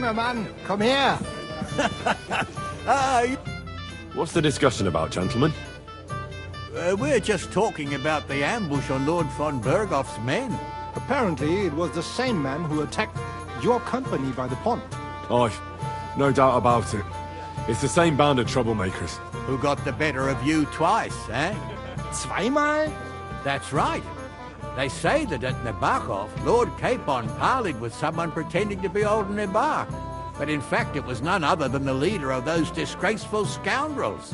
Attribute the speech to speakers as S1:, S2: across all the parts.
S1: Junger Mann, komm her!
S2: What's the discussion about, gentlemen?
S3: We're just talking about the ambush on Lord von Bergoff's men.
S1: Apparently, it was the same man who attacked your company by the pond.
S2: Oh, no doubt about it. It's the same band of troublemakers.
S3: Who got the better of you twice, eh?
S1: Zweimal?
S3: That's right. They say that at Nabokov, Lord Capon parleyed with someone pretending to be old Nabar. But in fact, it was none other than the leader of those disgraceful scoundrels.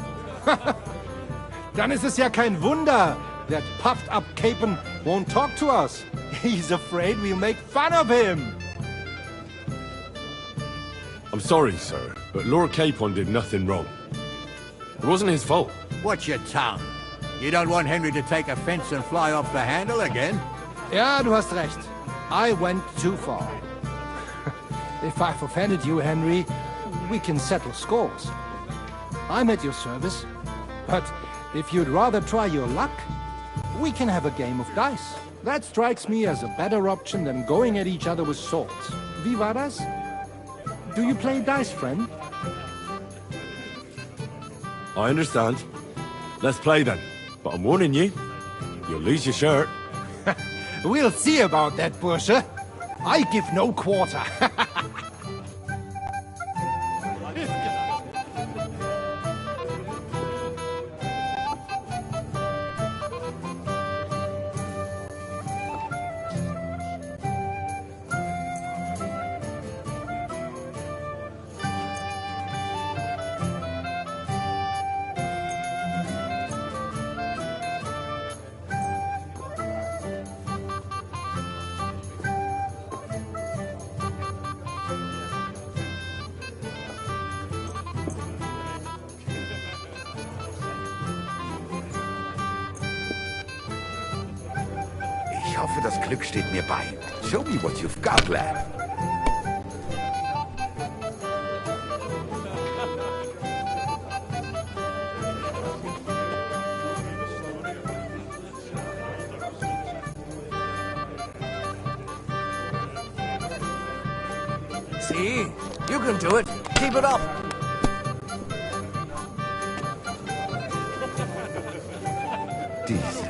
S1: Dann ist es ja kein Wunder that puffed-up Capon won't talk to us. He's afraid we'll make fun of him.
S2: I'm sorry, sir, but Lord Capon did nothing wrong. It wasn't his fault.
S3: Watch your tongue. You don't want Henry to take offense and fly off the handle again?
S1: Ja, du hast recht. I went too far. If I've offended you, Henry, we can settle scores. I'm at your service. But if you'd rather try your luck, we can have a game of dice. That strikes me as a better option than going at each other with swords. Wie war das? Do you play dice, friend?
S2: I understand. Let's play then. But I'm warning you, you'll lose your shirt.
S1: We'll see about that, Bursche. I give no quarter.
S4: Ich hoffe, das Glück steht mir bei. Show me what you've got, lad.
S5: See? You can do it. Keep it up.
S4: Diese.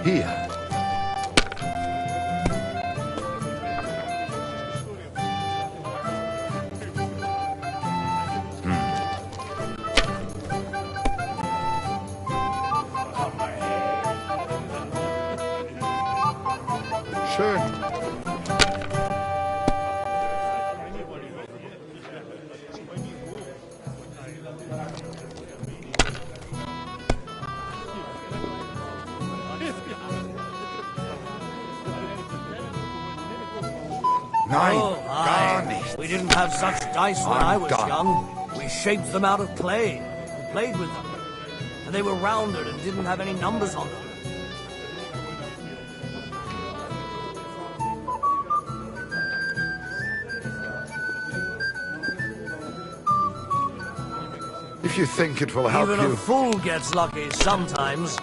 S4: Hier. Schön. Nein,
S5: Oh,
S4: gar
S5: aye.
S4: nicht.
S5: We didn't have such dice when
S4: I'm
S5: I was
S4: done.
S5: young. We shaped them out of clay and played with them. And they were rounded and didn't have any numbers on them.
S4: If you think it will help
S5: Even
S4: you...
S5: a fool gets lucky sometimes.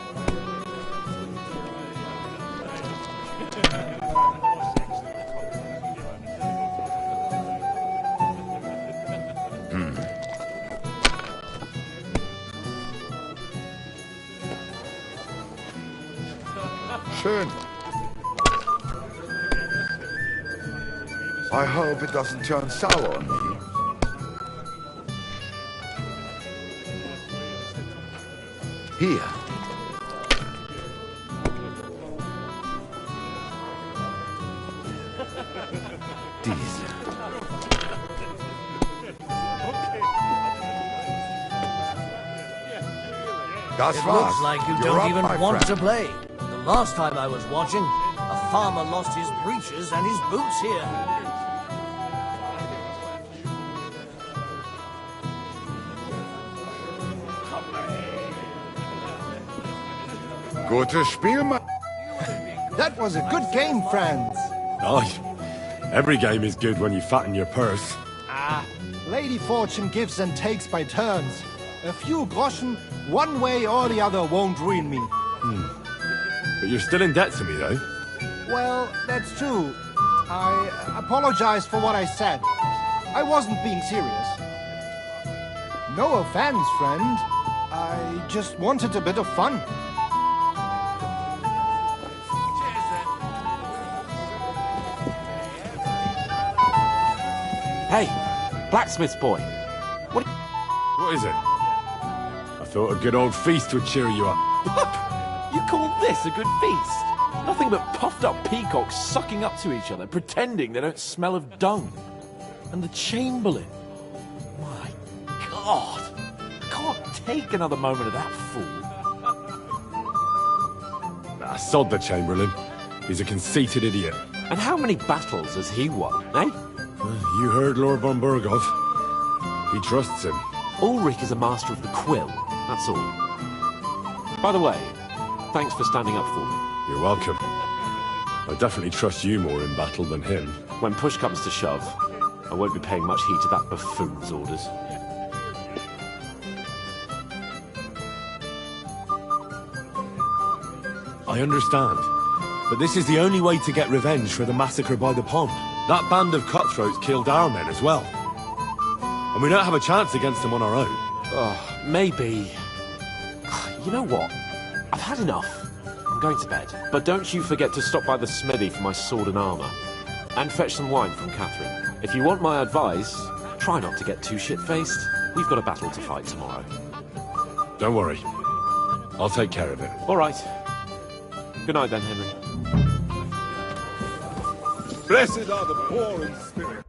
S4: Schön. I hope it doesn't turn sour on me. Hier. Diese. Das
S5: It
S4: war's.
S5: looks like you
S4: You're
S5: don't
S4: up,
S5: even
S4: my
S5: want
S4: friend.
S5: to play. The last time I was watching, a farmer lost his breeches and his boots here.
S4: Gutes Spiel, Mann.
S1: That was a good game, friends.
S2: Aye. Every game is good when you fatten your purse.
S1: Ah, Lady Fortune gives and takes by turns. A few groschen, one way or the other, won't ruin me.
S2: But you're still in debt to me, though.
S1: Well, that's true. I apologize for what I said. I wasn't being serious. No offense, friend. I just wanted a bit of fun.
S6: Hey, blacksmith's boy.
S2: What is it? I thought a good old feast would cheer you up.
S6: You call this a good feast? Nothing but puffed up peacocks sucking up to each other, pretending they don't smell of dung. And the Chamberlain. My God. I can't take another moment of that fool.
S2: Nah, sod the Chamberlain. He's a conceited idiot.
S6: And how many battles has he won, eh?
S2: You heard Lord von Burgov. He trusts him.
S6: Ulrich is a master of the quill, that's all. By the way, thanks for standing up for me.
S2: You're welcome. I definitely trust you more in battle than him.
S6: When push comes to shove, I won't be paying much heed to that buffoon's orders.
S2: I understand. But this is the only way to get revenge for the massacre by the pond. That band of cutthroats killed our men as well. And we don't have a chance against them on our own.
S6: Oh, maybe... You know what? I've had enough. I'm going to bed. But don't you forget to stop by the smithy for my sword and armour. And fetch some wine from Catherine. If you want my advice, try not to get too shit-faced. We've got a battle to fight tomorrow.
S2: Don't worry. I'll take care of it.
S6: All right. Good night then, Henry.
S2: Blessed are the poor in spirit.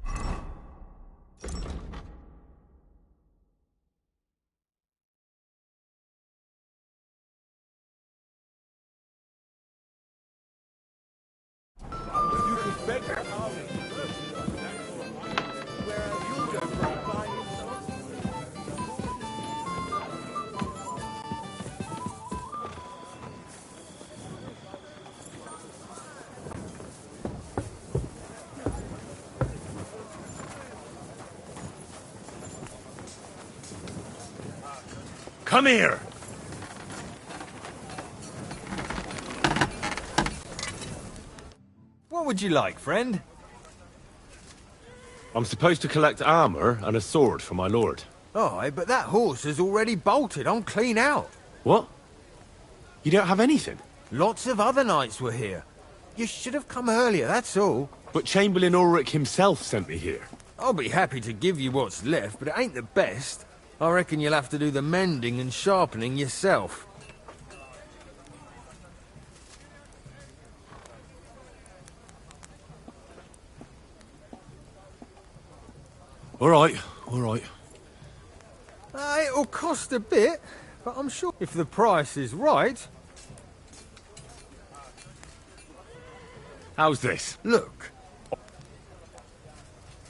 S2: Come here!
S7: What would you like, friend?
S2: I'm supposed to collect armor and a sword for my lord.
S7: Aye, but that horse has already bolted. I'm clean out.
S2: What? You don't have anything?
S7: Lots of other knights were here. You should have come earlier, that's all.
S2: But Chamberlain Ulrich himself sent me here.
S7: I'll be happy to give you what's left, but it ain't the best. I reckon you'll have to do the mending and sharpening yourself.
S2: All right, all right.
S7: It'll cost a bit, but I'm sure if the price is right...
S2: How's this?
S7: Look.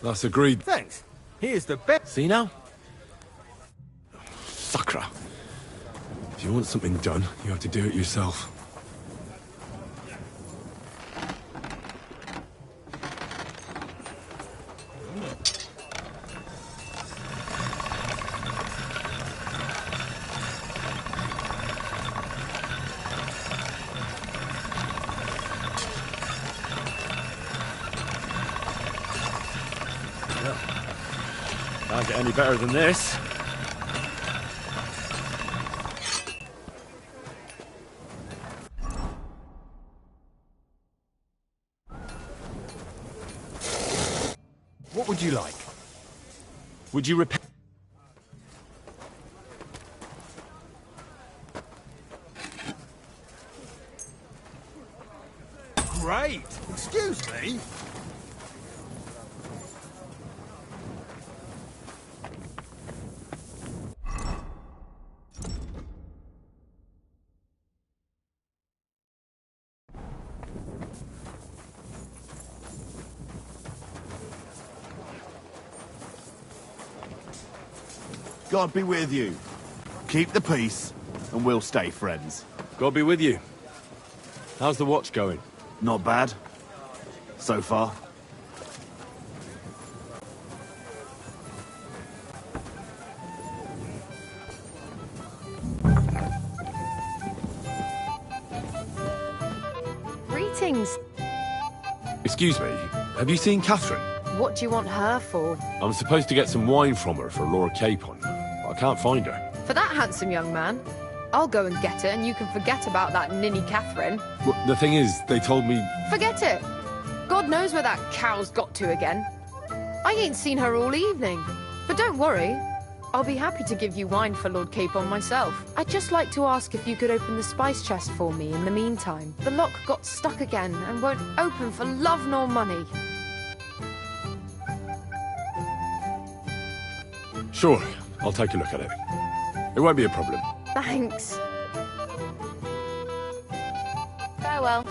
S2: That's agreed.
S7: Thanks. Here's the bet.
S2: See now? Sucker. If you want something done, you have to do it yourself. Can't get any better than this.
S7: What would you like?
S2: Would you repair?
S7: Great. Excuse me?
S8: God be with you. Keep the peace, and we'll stay friends.
S2: God be with you. How's the watch going?
S8: Not bad. So far.
S9: Greetings.
S2: Excuse me, have you seen Catherine?
S9: What do you want her for?
S2: I'm supposed to get some wine from her for Lord Capon. I can't find her.
S9: For that handsome young man? I'll go and get her, and you can forget about that ninny Catherine.
S2: Well, the thing is, they told me...
S9: Forget it! God knows where that cow's got to again. I ain't seen her all evening. But don't worry. I'll be happy to give you wine for Lord Capon myself. I'd just like to ask if you could open the spice chest for me in the meantime. The lock got stuck again and won't open for love nor money.
S2: Sure, I'll take a look at it. It won't be a problem.
S9: Thanks. Farewell.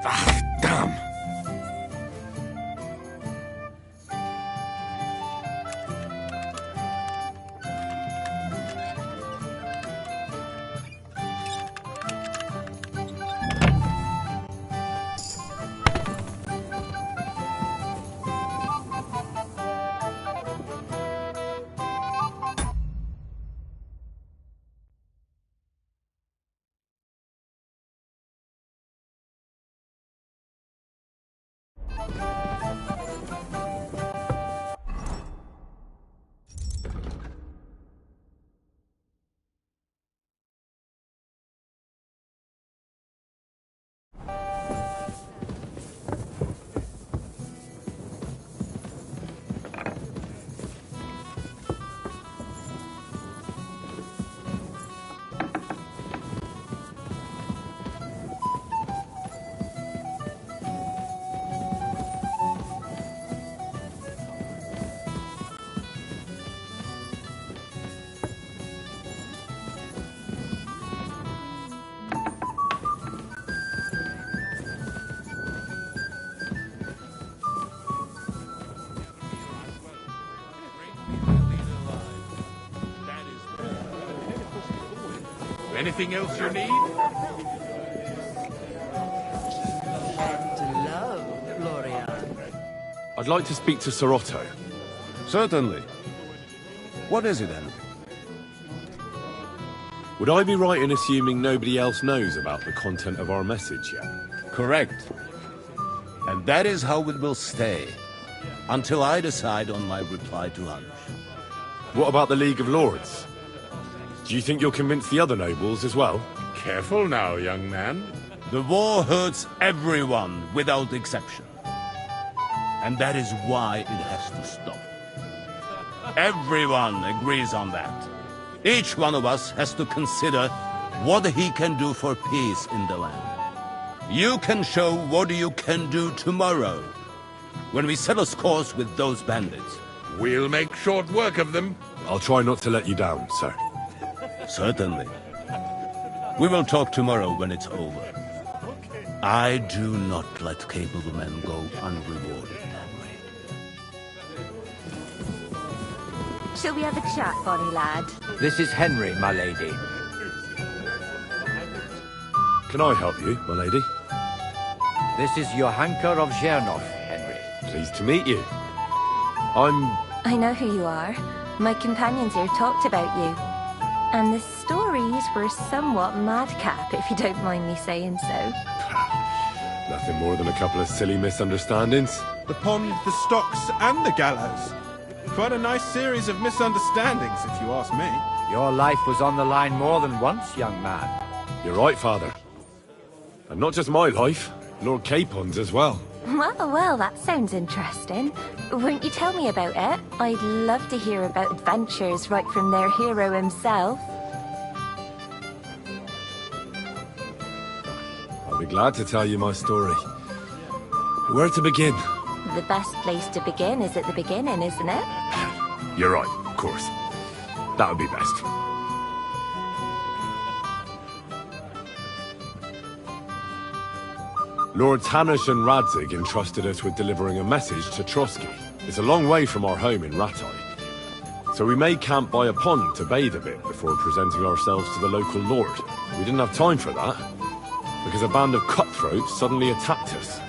S2: Ah, damn!
S4: Anything else you need?
S5: Hello, Florian.
S2: I'd like to speak to Sir Otto.
S10: Certainly. What is it, Henry?
S2: Would I be right in assuming nobody else knows about the content of our message yet?
S10: Correct. And that is how it will stay, until I decide on my reply to lunch.
S2: What about the League of Lords? Do you think you'll convince the other nobles as well?
S4: Careful now, young man.
S10: The war hurts everyone without exception. And that is why it has to stop. Everyone agrees on that. Each one of us has to consider what he can do for peace in the land. You can show what you can do tomorrow, when we settle scores with those bandits.
S4: We'll make short work of them.
S2: I'll try not to let you down, sir.
S10: Certainly. We will talk tomorrow when it's over. I do not let capable men go unrewarded, Henry.
S11: Shall we have a chat, bonny lad?
S3: This is Henry, my lady.
S2: Can I help you, my lady?
S3: This is Johanka of Zhernov, Henry.
S2: Pleased to meet you.
S11: I know who you are. My companions here talked about you. And the stories were somewhat madcap, if you don't mind me saying so.
S2: Nothing more than a couple of silly misunderstandings.
S12: The pond, the stocks, and the gallows. Quite a nice series of misunderstandings, if you ask me.
S3: Your life was on the line more than once, young man.
S2: You're right, Father. And not just my life, Lord Capon's as well.
S11: Well, that sounds interesting. Won't you tell me about it? I'd love to hear about adventures right from their hero himself.
S2: I'll be glad to tell you my story. Where to begin?
S11: The best place to begin is at the beginning, isn't it?
S2: You're right, of course. That would be best. Lords Hanush and Radzig entrusted us with delivering a message to Trotsky. It's a long way from our home in Ratai. So So we made camp by a pond to bathe a bit before presenting ourselves to the local lord. We didn't have time for that, because a band of cutthroats suddenly attacked us.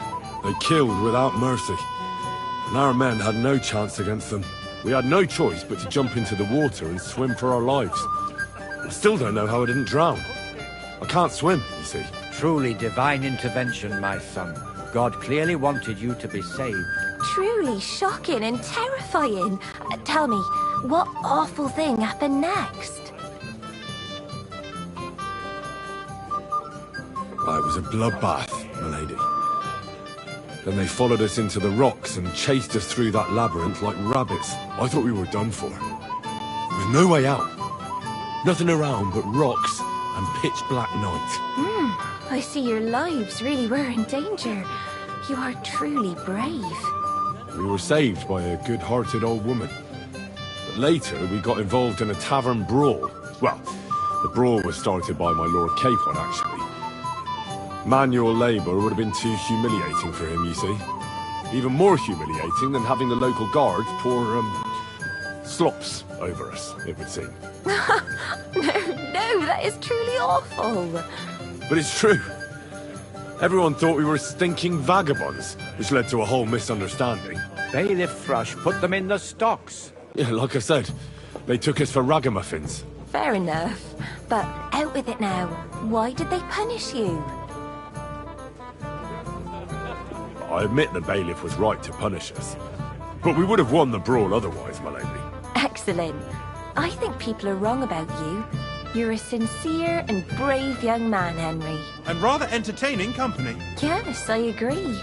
S2: They killed without mercy, and our men had no chance against them. We had no choice but to jump into the water and swim for our lives. I still don't know how I didn't drown. I can't swim, you see.
S3: Truly divine intervention, my son. God clearly wanted you to be saved.
S11: Truly shocking and terrifying. Tell me, what awful thing happened next?
S2: It was a bloodbath, milady. Then they followed us into the rocks and chased us through that labyrinth like rabbits. I thought we were done for. There was no way out. Nothing around but rocks and pitch black night.
S11: I see your lives really were in danger. You are truly brave.
S2: We were saved by a good-hearted old woman. But later, we got involved in a tavern brawl. Well, the brawl was started by my Lord Capon, actually. Manual labour would have been too humiliating for him, you see. Even more humiliating than having the local guards pour, slops over us, it would seem.
S11: No, that is truly awful.
S2: But it's true. Everyone thought we were stinking vagabonds, which led to a whole misunderstanding.
S3: Bailiff Thrush put them in the stocks.
S2: Yeah, like I said, they took us for ragamuffins.
S11: Fair enough. But out with it now. Why did they punish you?
S2: I admit the bailiff was right to punish us. But we would have won the brawl otherwise, my lady.
S11: Excellent. I think people are wrong about you. You're a sincere and brave young man, Henry.
S12: And rather entertaining company.
S11: Yes, I agree.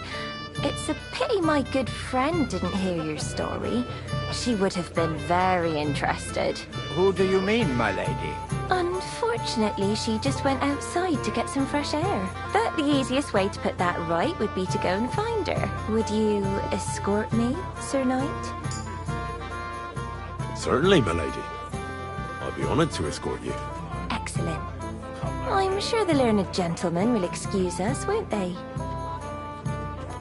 S11: It's a pity my good friend didn't hear your story. She would have been very interested.
S3: Who do you mean, my lady?
S11: Unfortunately, she just went outside to get some fresh air. But the easiest way to put that right would be to go and find her. Would you escort me, Sir Knight?
S2: Certainly, my lady. I'd be honoured to escort you.
S11: Excellent. I'm sure the learned gentlemen will excuse us, won't they?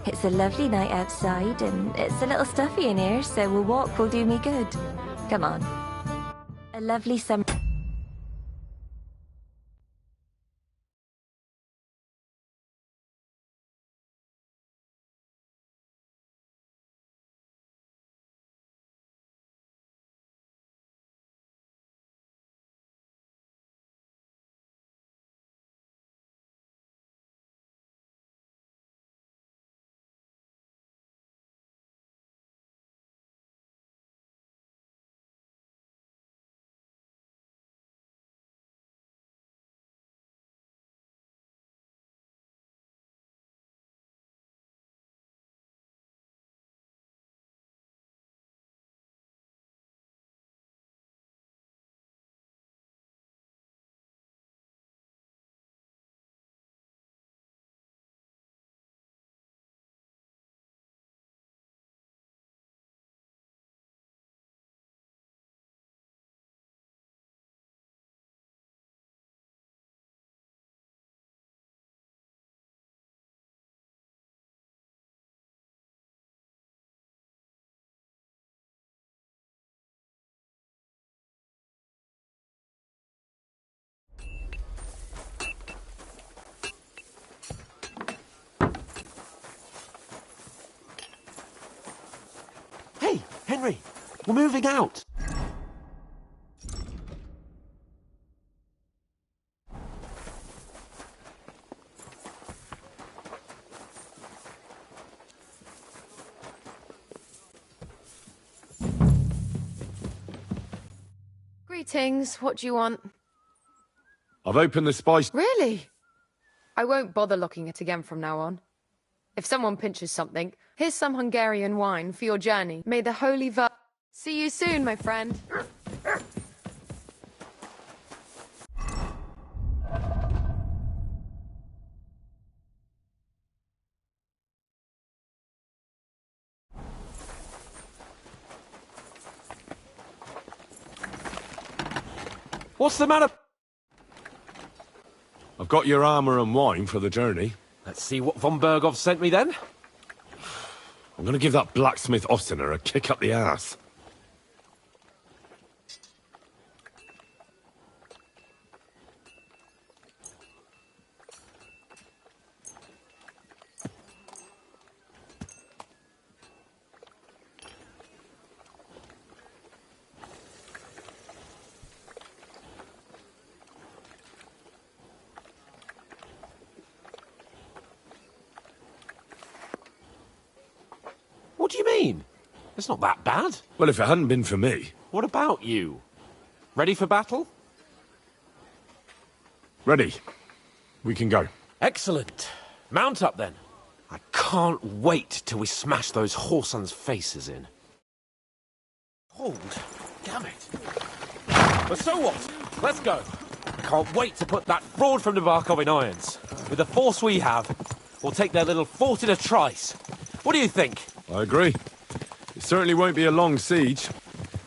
S11: It's a lovely night outside, and it's a little stuffy in here, so a walk will do me good. Come on. A lovely summer...
S6: Hey, Henry, we're moving out.
S9: Greetings, what do you want?
S2: I've opened the spice...
S9: Really? I won't bother locking it again from now on. If someone pinches something, here's some Hungarian wine for your journey. May the Holy Virgin... See you soon, my friend.
S6: What's the matter?
S2: I've got your armour and wine for the journey.
S6: Let's see what von Berghoff sent me then.
S2: I'm going to give that blacksmith Ostener a kick up the ass.
S6: do you mean? It's not that bad.
S2: Well, if it hadn't been for me...
S6: What about you? Ready for battle?
S2: Ready. We can go.
S6: Excellent. Mount up, then. I can't wait till we smash those whoresons' faces in. Hold. Damn it. But so what? Let's go. I can't wait to put that fraud from Nabarkov in irons. With the force we have, we'll take their little fort in a trice. What do you think?
S2: I agree. It certainly won't be a long siege.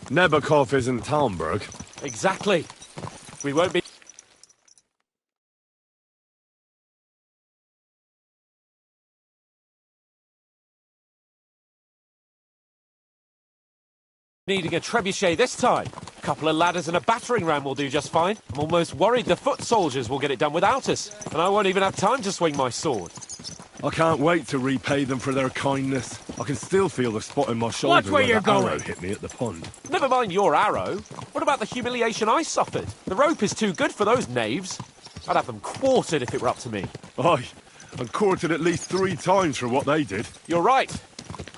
S2: Nebakov isn't Talmberg.
S6: Exactly. We won't be... needing a trebuchet this time. A couple of ladders and a battering ram will do just fine. I'm almost worried the foot soldiers will get it done without us, and I won't even have time to swing my sword.
S2: I can't wait to repay them for their kindness. I can still feel the spot in my shoulder
S5: where you're
S2: the arrow
S5: going.
S2: hit me at the pond.
S6: Never mind your arrow. What about the humiliation I suffered? The rope is too good for those knaves. I'd have them quartered if it were up to me.
S2: Aye, and quartered at least 3 times for what they did.
S6: You're right.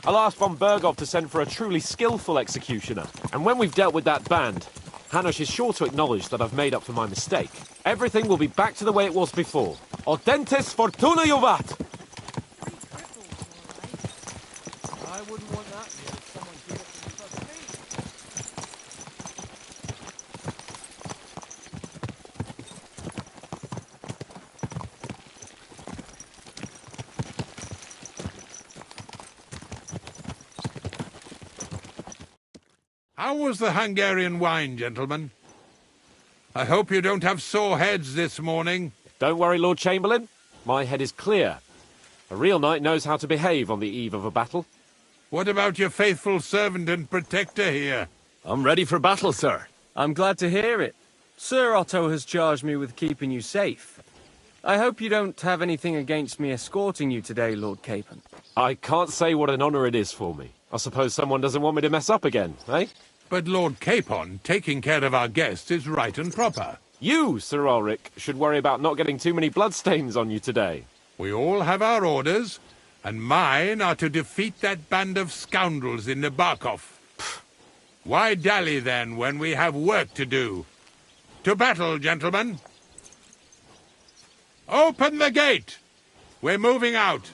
S6: I'll ask von Bergov to send for a truly skillful executioner. And when we've dealt with that band, Hanush is sure to acknowledge that I've made up for my mistake. Everything will be back to the way it was before. Audentes fortuna juvat!
S7: I wouldn't want that here if someone did it to me.
S3: How was the Hungarian wine, gentlemen? I hope you don't have sore heads this morning.
S6: Don't worry, Lord Chamberlain. My head is clear. A real knight knows how to behave on the eve of a battle.
S3: What about your faithful servant and protector here?
S2: I'm ready for battle, sir.
S13: I'm glad to hear it. Sir Otto has charged me with keeping you safe. I hope you don't have anything against me escorting you today, Lord Capon.
S6: I can't say what an honour it is for me. I suppose someone doesn't want me to mess up again, eh?
S3: But Lord Capon, taking care of our guests is right and proper.
S6: You, Sir Ulrich, should worry about not getting too many bloodstains on you today.
S3: We all have our orders, and mine are to defeat that band of scoundrels in Nabarkov. Why dally, then, when we have work to do? To battle, gentlemen! Open the gate! We're moving out.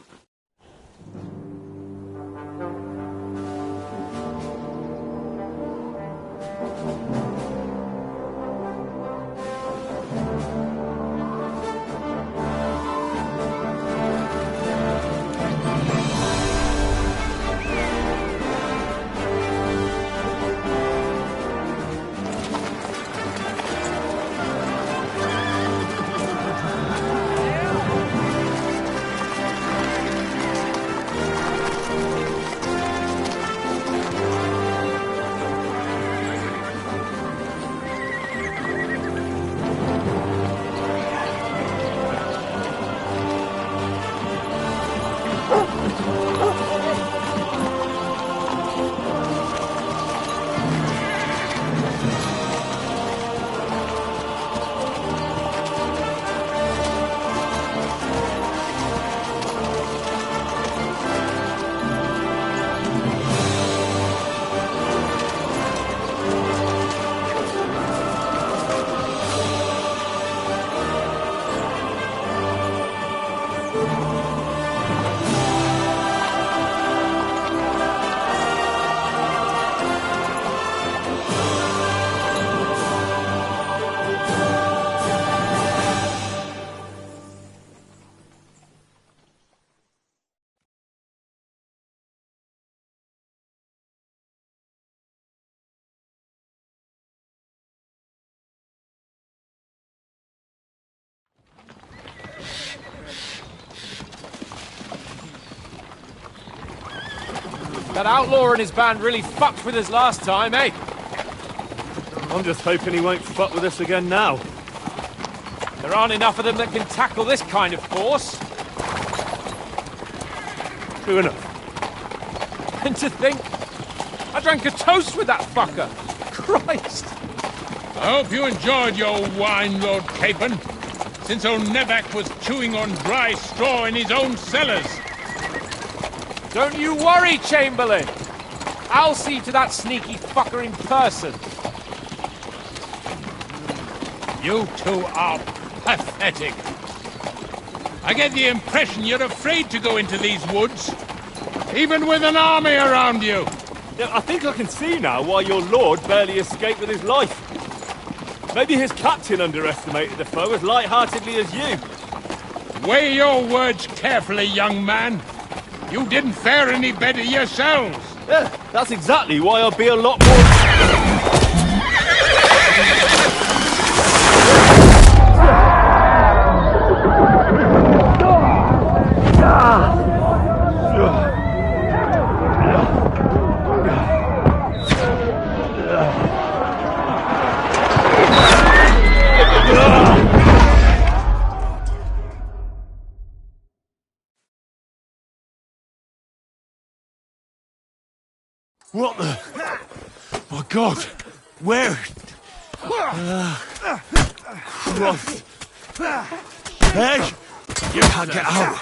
S13: That outlaw and his band really fucked with us last time, eh?
S2: I'm just hoping he won't fuck with us again now.
S13: There aren't enough of them that can tackle this kind of force.
S2: True enough.
S13: And to think, I drank a toast with that fucker. Christ!
S3: I hope you enjoyed your wine, Lord Capon, since old Nevak was chewing on dry straw in his own cellars.
S14: Don't you worry, Chamberlain. I'll see to that sneaky fucker in person.
S15: You two are pathetic. I get the impression you're afraid to go into these woods, even with an army around you.
S16: Yeah, I think I can see now why your lord barely escaped with his life. Maybe his captain underestimated the foe as light-heartedly as you.
S15: Weigh your words carefully, young man. You didn't fare any better yourselves.
S16: Yeah, that's exactly why I'll be a lot more...
S8: What the? My God! Where? Christ! Hey! You can't get out!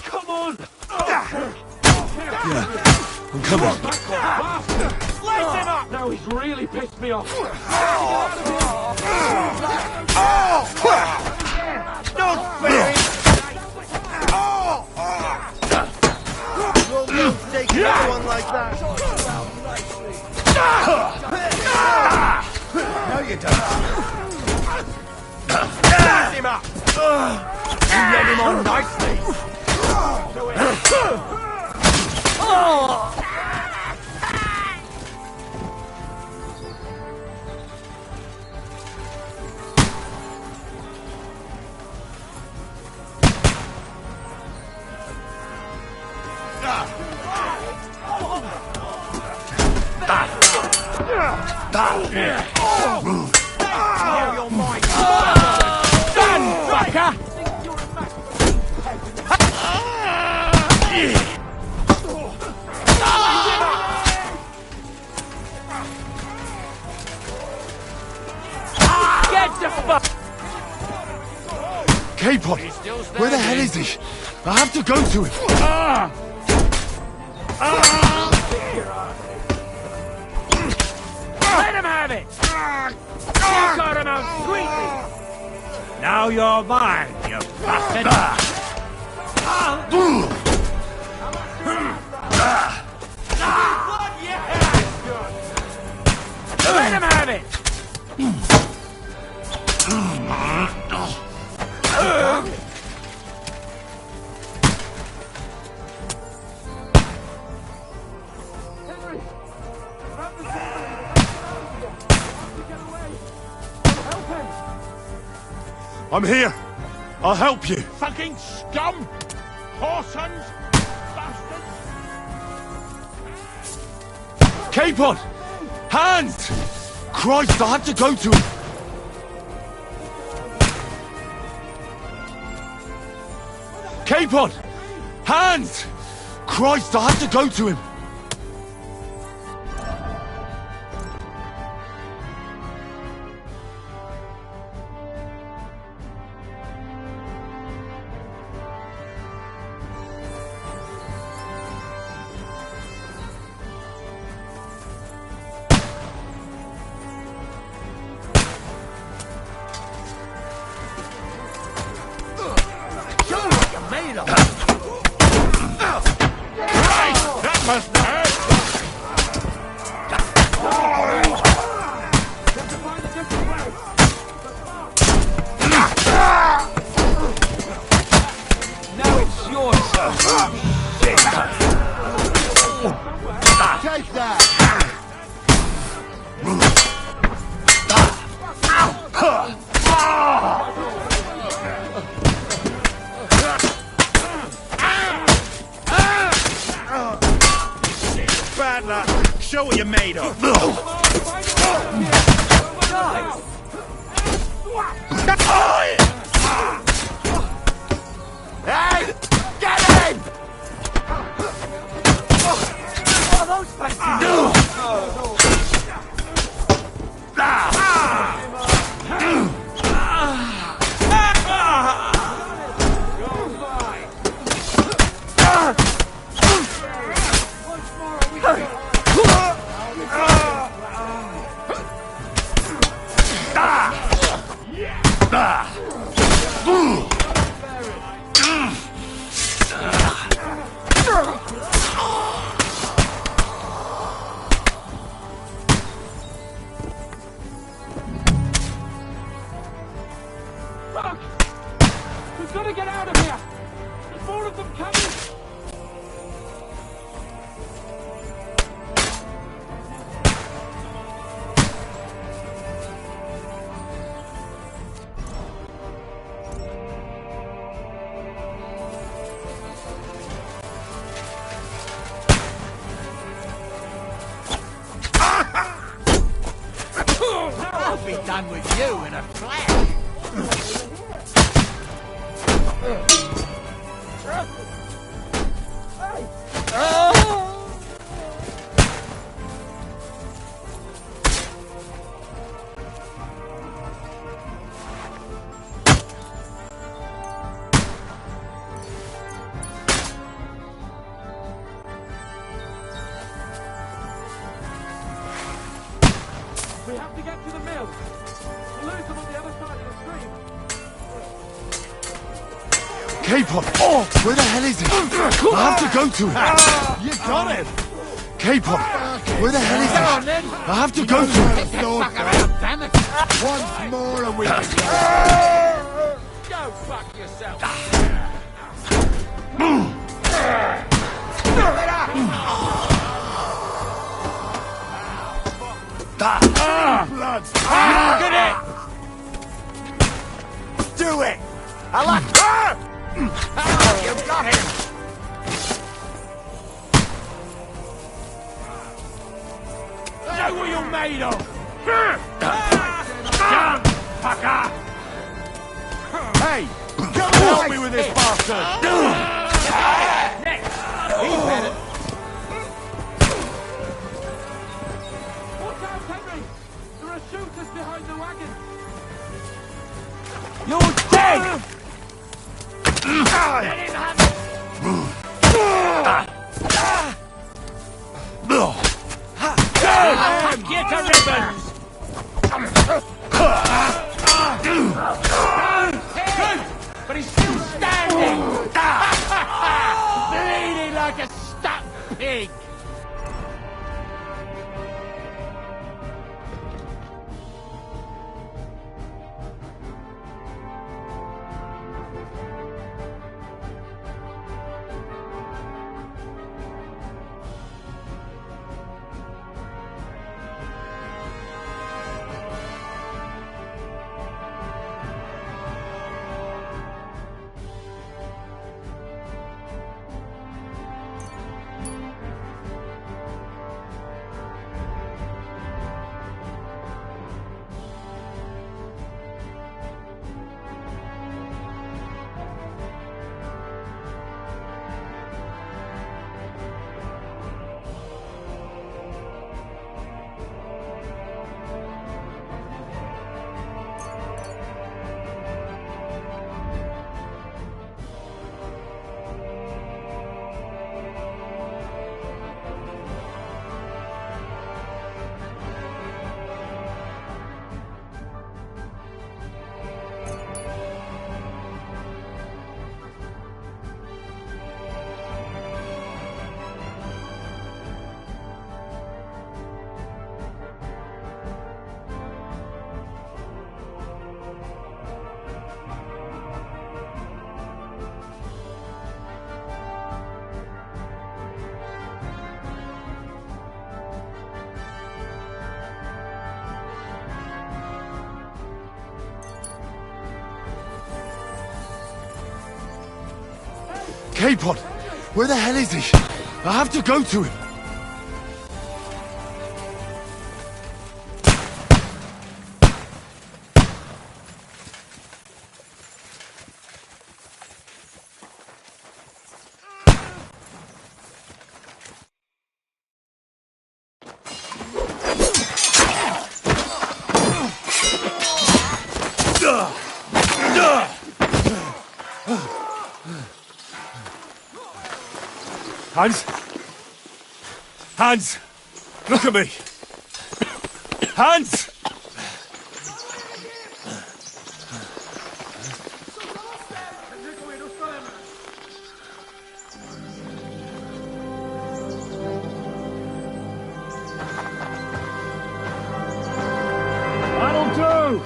S16: Come on!
S8: Yeah, I'm coming.
S16: Slice him up! Now he's really pissed me off.
S8: Don't bury!
S17: Don't take everyone like that.
S8: No, you don't.
S17: Slice him up! You led him on nicely.
S15: Your mind. Done, fucker!
S14: Get the fuck!
S8: Capon! Where the hell is he? I have to go to him!
S14: Let him have it! You got him out sweetly!
S5: Now you're mine, you bastard!
S14: Let him have it!
S8: I'm here! I'll help you!
S15: Fucking scum! Whoresons! Bastards!
S8: Capon! Hands! Christ, I have to go to him! Capon! Hands! Christ, I have to go to him!
S15: That must hurt!
S14: Now it's yours, sir.
S17: Take that!
S3: done with you in a flash.
S16: We have to get to the mill. We'll lose them on the other side of the stream.
S8: Capon! Oh, where the hell is it? I have to go to it.
S12: You got it!
S8: Capon! Where the hell is it? I have to go to it.
S3: Fuck around, damn it!
S12: Once more and we
S14: Go fuck yourself.
S12: blood!
S3: Look at it!
S12: Do it!
S3: I like... You got him!
S14: Know what you're made of.
S12: Down, fucker! Hey! Come and help me with this bastard!
S14: Next.
S3: He's had it.
S16: Watch out, Henry! There are shooters behind the wagon.
S12: You're dead!
S14: Let him have it. I'll cut you to ribbons. Good, but he's still standing. Bleeding like a stuck pig.
S8: Capon! Where the hell is he? I have to go to him.
S16: Hans? Hans! Look at me! Hans!
S18: That'll do!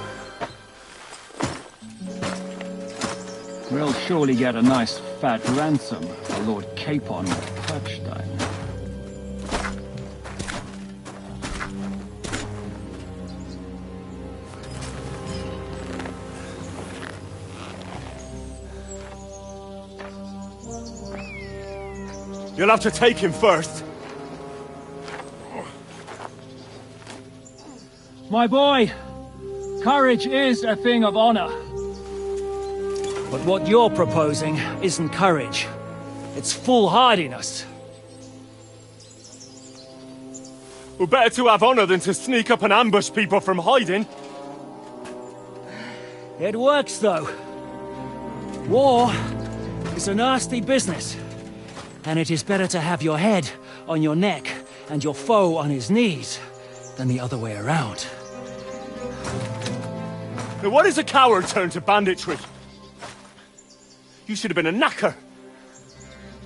S18: We'll surely get a nice fat ransom for Lord Capon of Kirkstein.
S16: You'll have to take him first.
S18: My boy! Courage is a thing of honor.
S5: But what you're proposing isn't courage. It's foolhardiness.
S16: Well, better to have honor than to sneak up and ambush people from hiding.
S5: It works, though. War is a nasty business. And it is better to have your head on your neck and your foe on his knees than the other way around.
S16: Now, what is a coward turned to banditry? You should have been a knacker.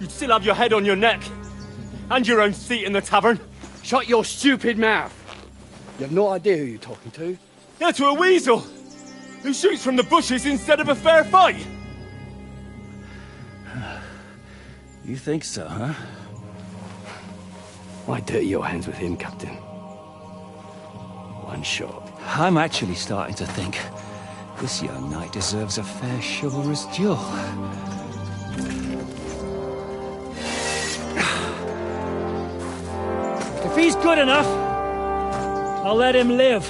S16: You'd still have your head on your neck. And your own seat in the tavern.
S19: Shut your stupid mouth. You have no idea who you're talking to.
S16: Yeah, to a weasel. Who shoots from the bushes instead of a fair fight.
S5: You think so, huh?
S19: Why dirty your hands with him, Captain? One shot.
S5: I'm actually starting to think this young knight deserves a fair chivalrous duel. If he's good enough, I'll let him live.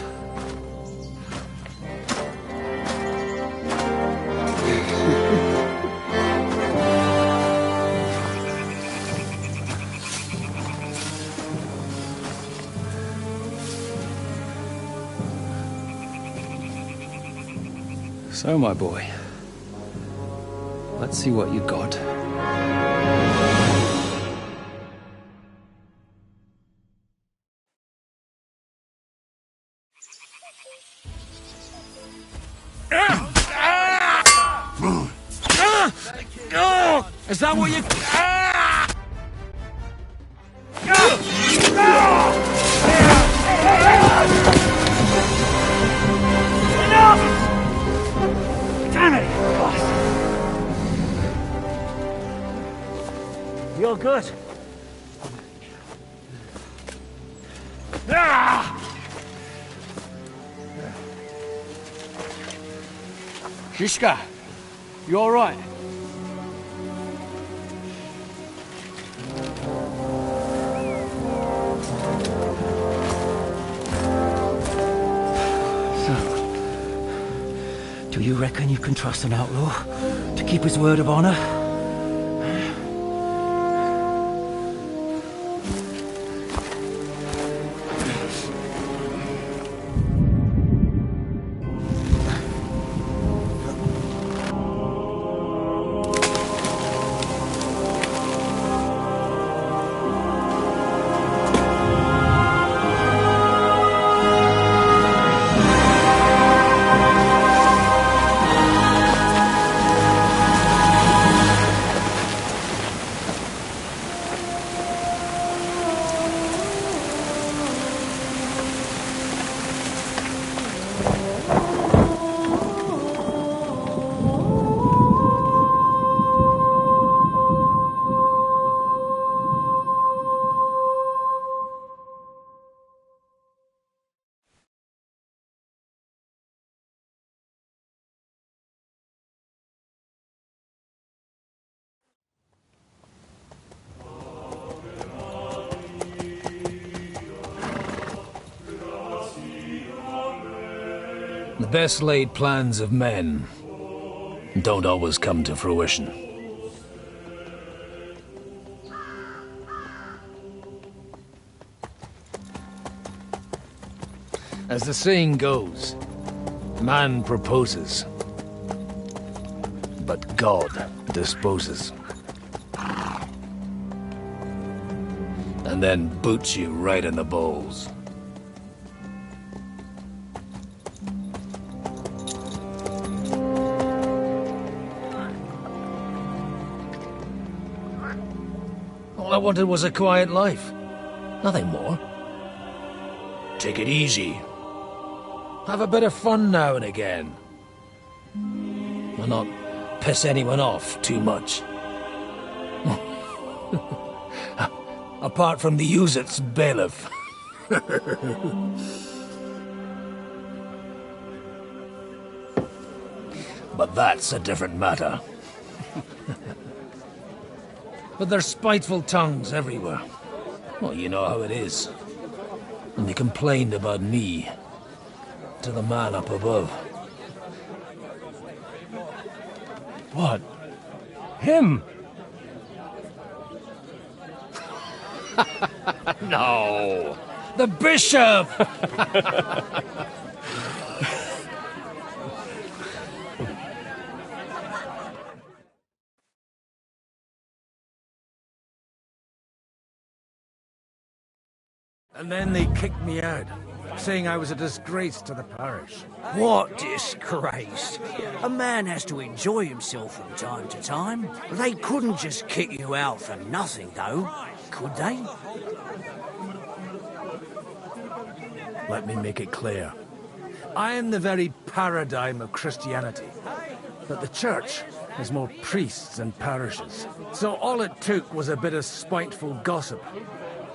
S5: So, my boy, let's see what you got.
S7: Is that what you...
S5: Damn it, boss! You're good.
S19: Shishka, you all right?
S5: Do you reckon you can trust an outlaw to keep his word of honor?
S20: The best laid plans of men don't always come to fruition. As the saying goes, man proposes, but God disposes. And then boots you right in the balls. All I wanted was a quiet life. Nothing more. Take it easy. Have a bit of fun now and again. And not piss anyone off too much. Apart from the Uzit's bailiff. But that's a different matter. But there's spiteful tongues everywhere. Well, you know how it is. And they complained about me. to the man up above.
S14: What? Him?
S20: No! The bishop!
S1: And then they kicked me out, saying I was a disgrace to the parish.
S21: What disgrace? A man has to enjoy himself from time to time. They couldn't just kick you out for nothing, though, could they?
S1: Let me make it clear. I am the very paradigm of Christianity. But the church has more priests than parishes. So all it took was a bit of spiteful gossip.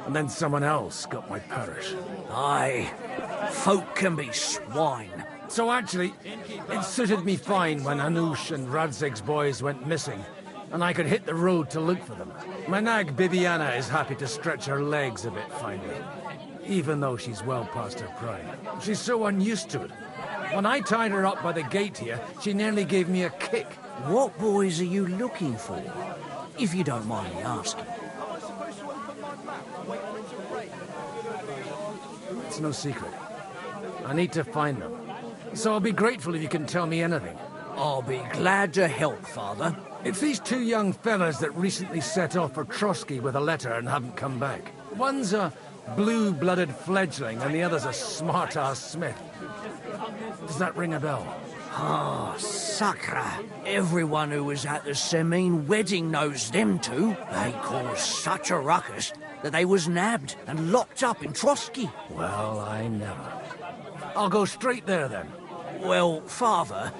S1: And then someone else got my parish.
S21: Aye, folk can be swine.
S1: So actually, it suited me fine when Anush and Radzig's boys went missing, and I could hit the road to look for them. My nag Bibiana is happy to stretch her legs a bit finally, even though she's well past her prime. She's so unused to it. When I tied her up by the gate here, she nearly gave me a kick.
S21: What boys are you looking for, if you don't mind me asking?
S1: It's no secret. I need to find them. So I'll be grateful if you can tell me anything.
S21: I'll be glad to help, Father.
S1: It's these two young fellas that recently set off for Trotsky with a letter and haven't come back. One's a blue-blooded fledgling and the other's a smart-ass smith. Does that ring a bell?
S21: Ah, Sakra. Everyone who was at the Semine wedding knows them two. They caused such a ruckus that they was nabbed and locked up in Trotsky.
S1: Well, I never. I'll go straight there, then.
S21: Well, Father,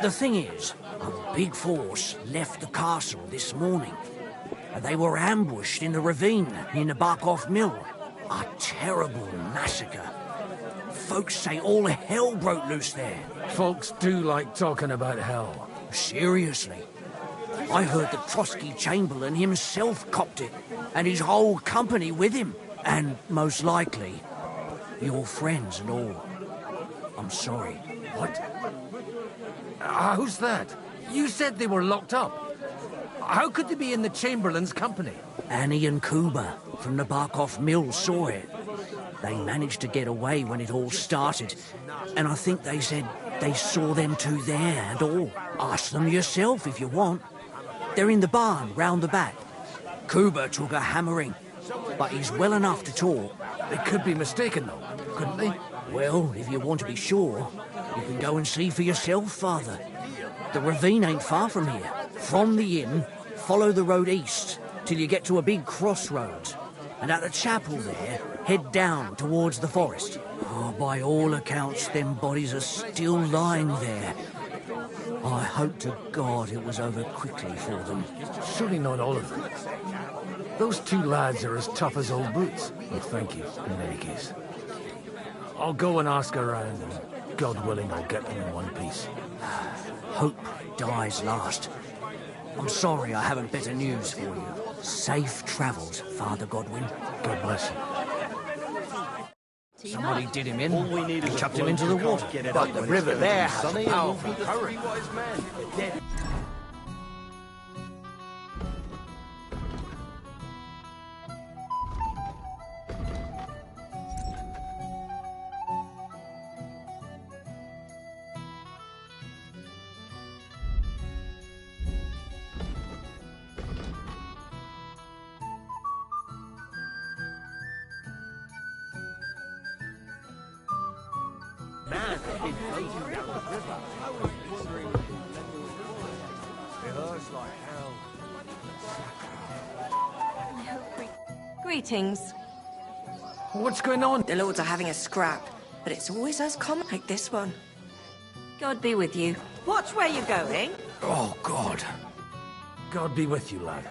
S21: the thing is, a big force left the castle this morning, and they were ambushed in the ravine near the Barkov Mill. A terrible massacre. Folks say all hell broke loose there.
S1: Folks do like talking about hell.
S21: Seriously. I heard the Trotsky Chamberlain himself copped it, and his whole company with him. And most likely, your friends and all. I'm sorry.
S1: What? Who's that? You said they were locked up. How could they be in the Chamberlain's company?
S21: Annie and Kuba from the Barkov Mill saw it. They managed to get away when it all started, and I think they said they saw them two there and all. Ask them yourself if you want. They're in the barn round the back. Kuba took a hammering, but he's well enough to talk.
S1: They could be mistaken, though, couldn't they?
S21: Well, if you want to be sure, you can go and see for yourself, Father. The ravine ain't far from here. From the inn, follow the road east till you get to a big crossroads. And at the chapel there, head down towards the forest. Oh, by all accounts, them bodies are still lying there. I hope to God it was over quickly for them.
S1: Surely not all of them. Those two lads are as tough as old boots. Well, thank you, in any case. I'll go and ask around, and God willing, I'll get them in one piece.
S21: Hope dies last. I'm sorry I haven't better news for you. Safe travels, Father Godwin.
S1: God bless you.
S21: Somebody did him in and chucked him into the water.
S22: But the river there has a powerful current.
S21: Man, they've been floating down the river. I was wondering. It hurts like hell.
S11: Greetings.
S1: What's going on?
S23: The lords are having a scrap, but it's always us common like this one.
S11: God be with you.
S23: Watch where you're going.
S1: Oh, God. God be with you, lad.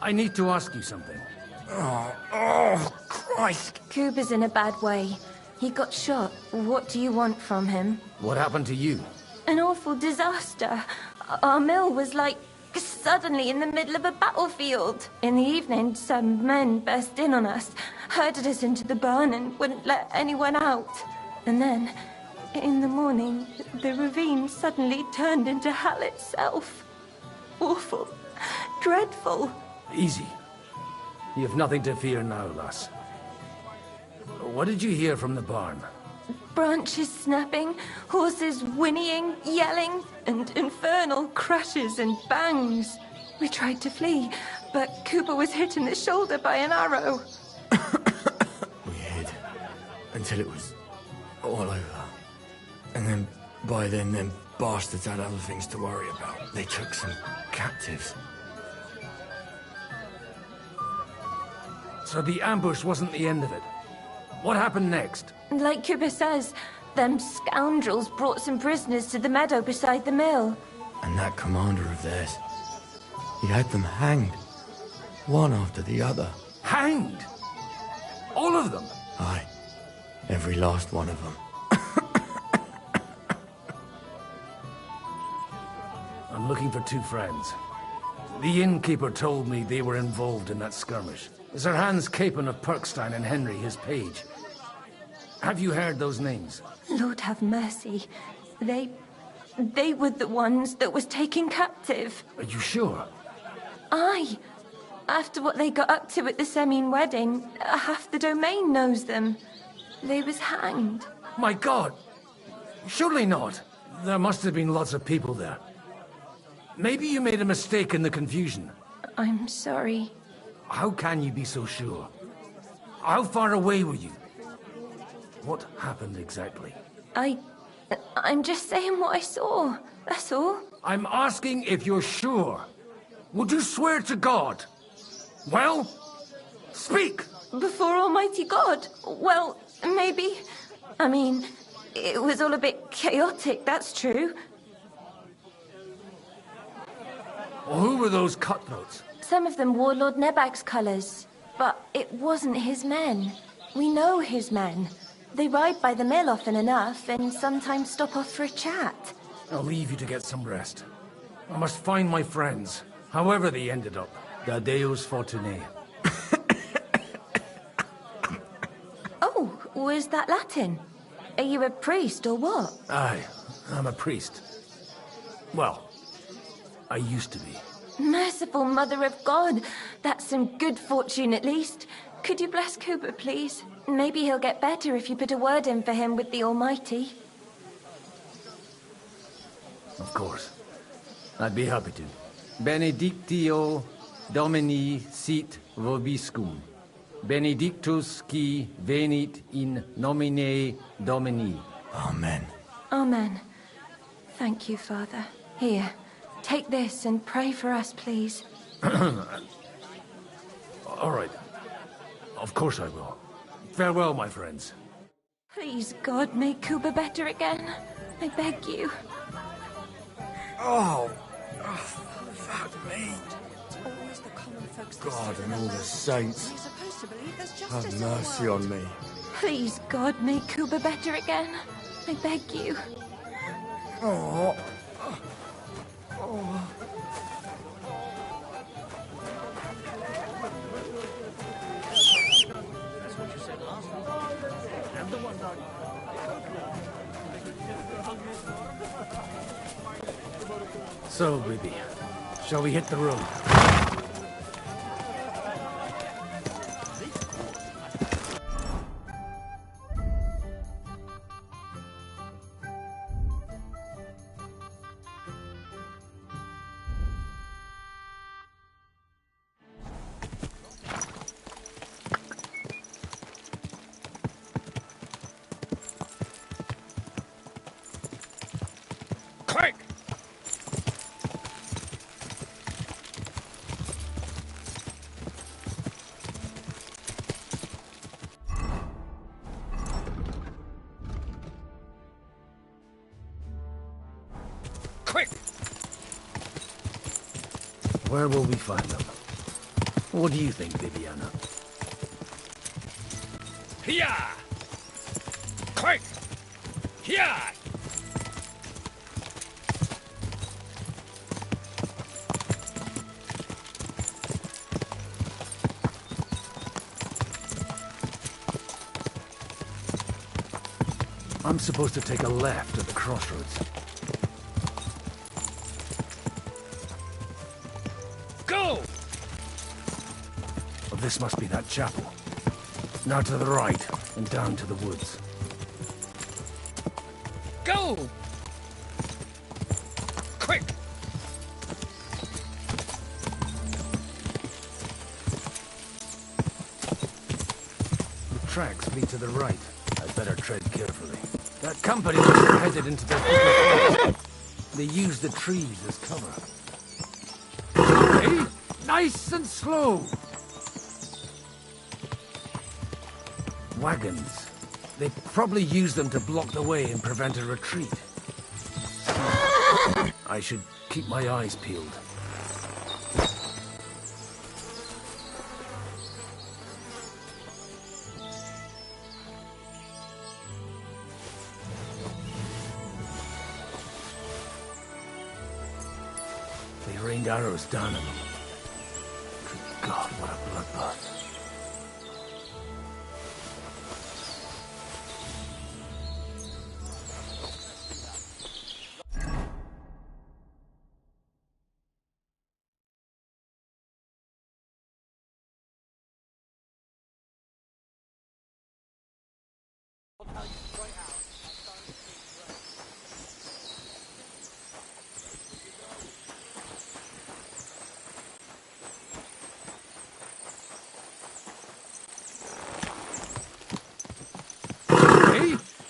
S1: I need to ask you something.
S11: Oh, Christ. Kuba's in a bad way. He got shot. What do you want from him?
S1: What happened to you?
S11: An awful disaster. Our mill was like suddenly in the middle of a battlefield. In the evening, some men burst in on us, herded us into the barn and wouldn't let anyone out. And then In the morning, the ravine suddenly turned into hell itself. Awful. Dreadful.
S20: Easy. You have nothing to fear now, lass. What did you hear from the barn?
S11: Branches snapping, horses whinnying, yelling, and infernal crashes and bangs. We tried to flee, but Cooper was hit in the shoulder by an arrow.
S4: We hid until it was all over. And then, by then, them bastards had other things to worry about. They took some captives.
S20: So the ambush wasn't the end of it. What happened next?
S11: Like Cooper says, them scoundrels brought some prisoners to the meadow beside the mill.
S4: And that commander of theirs, he had them hanged. One after the other.
S20: Hanged? All of them?
S4: Aye. Every last one of them.
S20: I'm looking for two friends. The innkeeper told me they were involved in that skirmish. Sir Hans Capon of Perkstein and Henry, his page. Have you heard those names?
S11: Lord have mercy. They were the ones that was taken captive.
S20: Are you sure?
S11: Aye. After what they got up to at the Semine wedding, half the domain knows them. They was hanged.
S20: My God! Surely not. There must have been lots of people there. Maybe you made a mistake in the confusion.
S11: I'm sorry.
S20: How can you be so sure? How far away were you? What happened exactly?
S11: I'm just saying what I saw. That's all.
S20: I'm asking if you're sure. Would you swear to God? Well, speak!
S11: Before Almighty God? Well, maybe. I mean, it was all a bit chaotic, that's true.
S20: Well, who were those cutthroats?
S11: Some of them wore Lord Nebag's colours, but it wasn't his men. We know his men. They ride by the mill often enough, and sometimes stop off for a chat.
S20: I'll leave you to get some rest. I must find my friends, however they ended up. Da Deus Fortunae.
S11: Oh, was that Latin? Are you a priest or what?
S20: Aye, I'm a priest. Well, I used to be.
S11: Merciful Mother of God. That's some good fortune at least. Could you bless Cooper, please? Maybe he'll get better if you put a word in for him with the Almighty.
S20: Of course. I'd be happy to.
S13: Benedictio Domini sit vobiscum. Benedictus qui venit in nomine Domini.
S4: Amen.
S11: Amen. Thank you, Father. Here, take this and pray for us, please.
S20: All right. Of course I will. Farewell, my friends.
S11: Please, God, make Cooper better again. I beg you.
S4: Oh, fuck me. God and all the saints, have mercy on me.
S11: Please, God, make Cooper better again. I beg you.
S4: Oh.
S20: So, baby, shall we hit the road?
S15: Quick! Quick!
S20: Where will we find them? What do you think, Viviana?
S15: Here! Quick! Here!
S20: I'm supposed to take a left at the crossroads.
S16: Go!
S20: Well, this must be that chapel. Now to the right, and down to the woods.
S16: Go! Quick!
S20: The tracks lead to the right. I'd better tread carefully. That company must have headed into the forest. They use the trees as cover. Hey, nice and slow! Wagons. They probably use them to block the way and prevent a retreat. I should keep my eyes peeled. They rained arrows down on them. Good God, what a bloodbath.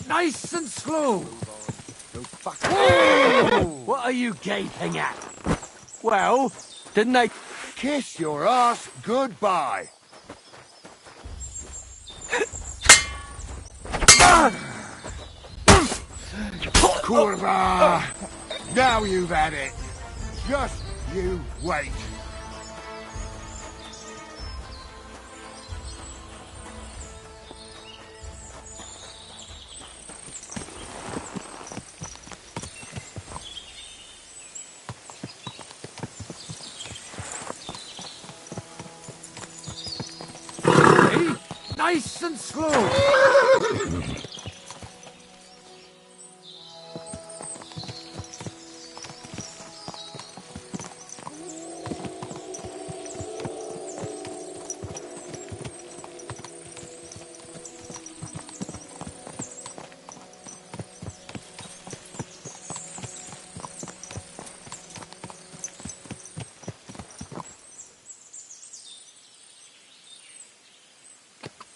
S20: Nice and slow.
S22: What are you gaping at? Well, didn't they kiss your ass goodbye? Kurva! Now you've had it. Just you wait.
S20: Nice and slow.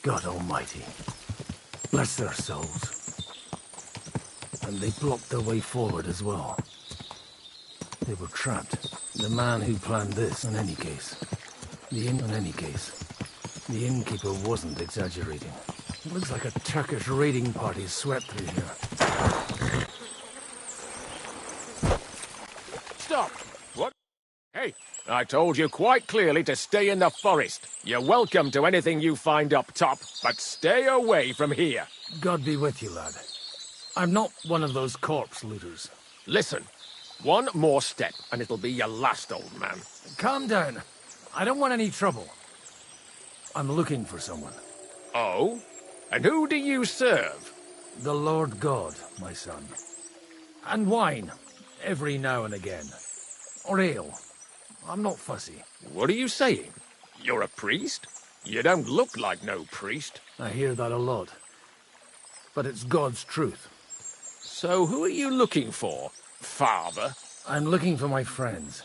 S20: God Almighty, bless their souls. And they blocked their way forward as well. They were trapped. The man who planned this, in any case. The innkeeper wasn't exaggerating. It looks like a Turkish raiding party swept through here.
S14: Stop! What? Hey, I told you quite clearly to stay in the forest. You're welcome to anything you find up top, but stay away from here.
S20: God be with you, lad. I'm not one of those corpse looters.
S14: Listen, one more step, and it'll be your last, old man.
S20: Calm down. I don't want any trouble. I'm looking for someone.
S14: Oh? And who do you serve?
S20: The Lord God, my son. And wine, every now and again. Or ale. I'm not fussy.
S14: What are you saying? You're a priest? You don't look like no priest.
S20: I hear that a lot. But it's God's truth.
S14: So who are you looking for, Father?
S20: I'm looking for my friends.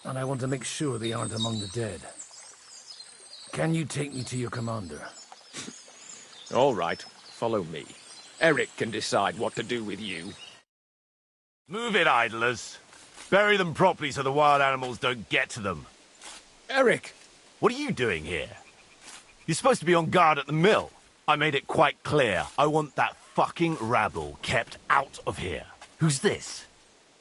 S20: And I want to make sure they aren't among the dead. Can you take me to your commander?
S14: All right, follow me. Eric can decide what to do with you.
S8: Move it, idlers. Bury them properly so the wild animals don't get to them.
S14: Eric!
S8: What are you doing here? You're supposed to be on guard at the mill. I made it quite clear. I want that fucking rabble kept out of here. Who's this?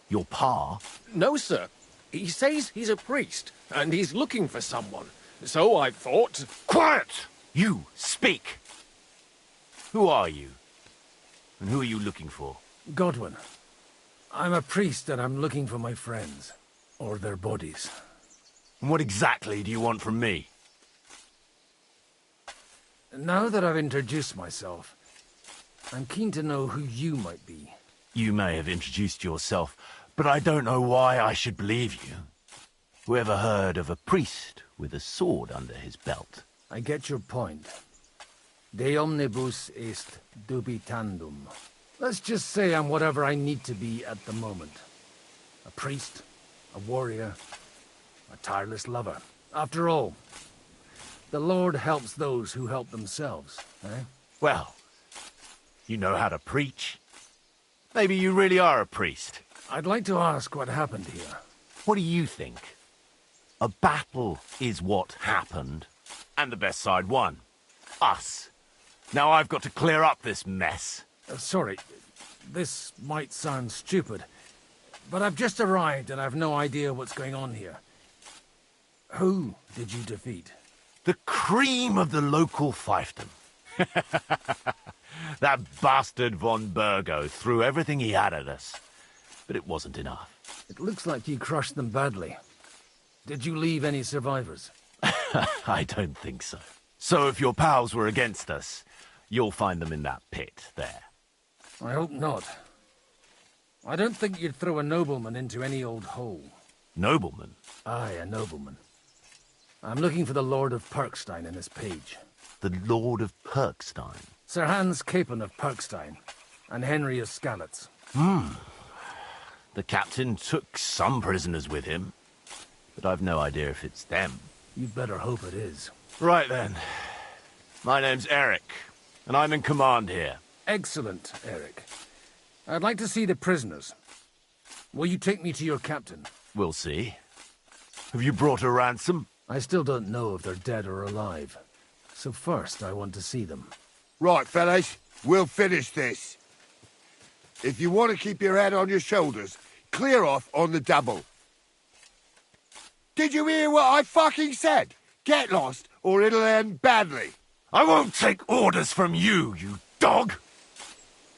S8: Your pa?
S14: No, sir. He says he's a priest, and he's looking for someone. So I thought...
S8: Quiet! You, speak! Who are you? And who are you looking for?
S20: Godwin. I'm a priest and I'm looking for my friends. Or their bodies.
S8: And what exactly do you want from me?
S20: Now that I've introduced myself, I'm keen to know who you might be.
S8: You may have introduced yourself, but I don't know why I should believe you. Whoever heard of a priest with a sword under his belt?
S20: I get your point. De omnibus est dubitandum. Let's just say I'm whatever I need to be at the moment. A priest, a warrior, a tireless lover. After all, the Lord helps those who help themselves, eh?
S8: Well, you know how to preach. Maybe you really are a priest.
S20: I'd like to ask what happened here.
S8: What do you think? A battle is what happened, and the best side won. Us. Now I've got to clear up this mess.
S20: Sorry, this might sound stupid, but I've just arrived and I've no idea what's going on here. Who did you defeat?
S8: The cream of the local fiefdom. That bastard von Burgo threw everything he had at us, but it wasn't enough.
S20: It looks like you crushed them badly. Did you leave any survivors?
S8: I don't think so. So if your pals were against us, you'll find them in that pit there.
S20: I hope not. I don't think you'd throw a nobleman into any old hole.
S8: Nobleman?
S20: Aye, a nobleman. I'm looking for the Lord of Perkstein in this page.
S8: The Lord of Perkstein?
S20: Sir Hans Capon of Perkstein, and Henry of Skalitz.
S8: The captain took some prisoners with him, but I've no idea if it's them.
S20: You'd better hope it is.
S8: Right then. My name's Eric, and I'm in command here.
S20: Excellent, Eric. I'd like to see the prisoners. Will you take me to your captain?
S8: We'll see. Have you brought a ransom?
S20: I still don't know if they're dead or alive. So first, I want to see them.
S22: Right, fellas, we'll finish this. If you want to keep your head on your shoulders, clear off on the double. Did you hear what I fucking said? Get lost, or it'll end badly.
S8: I won't take orders from you, you dog!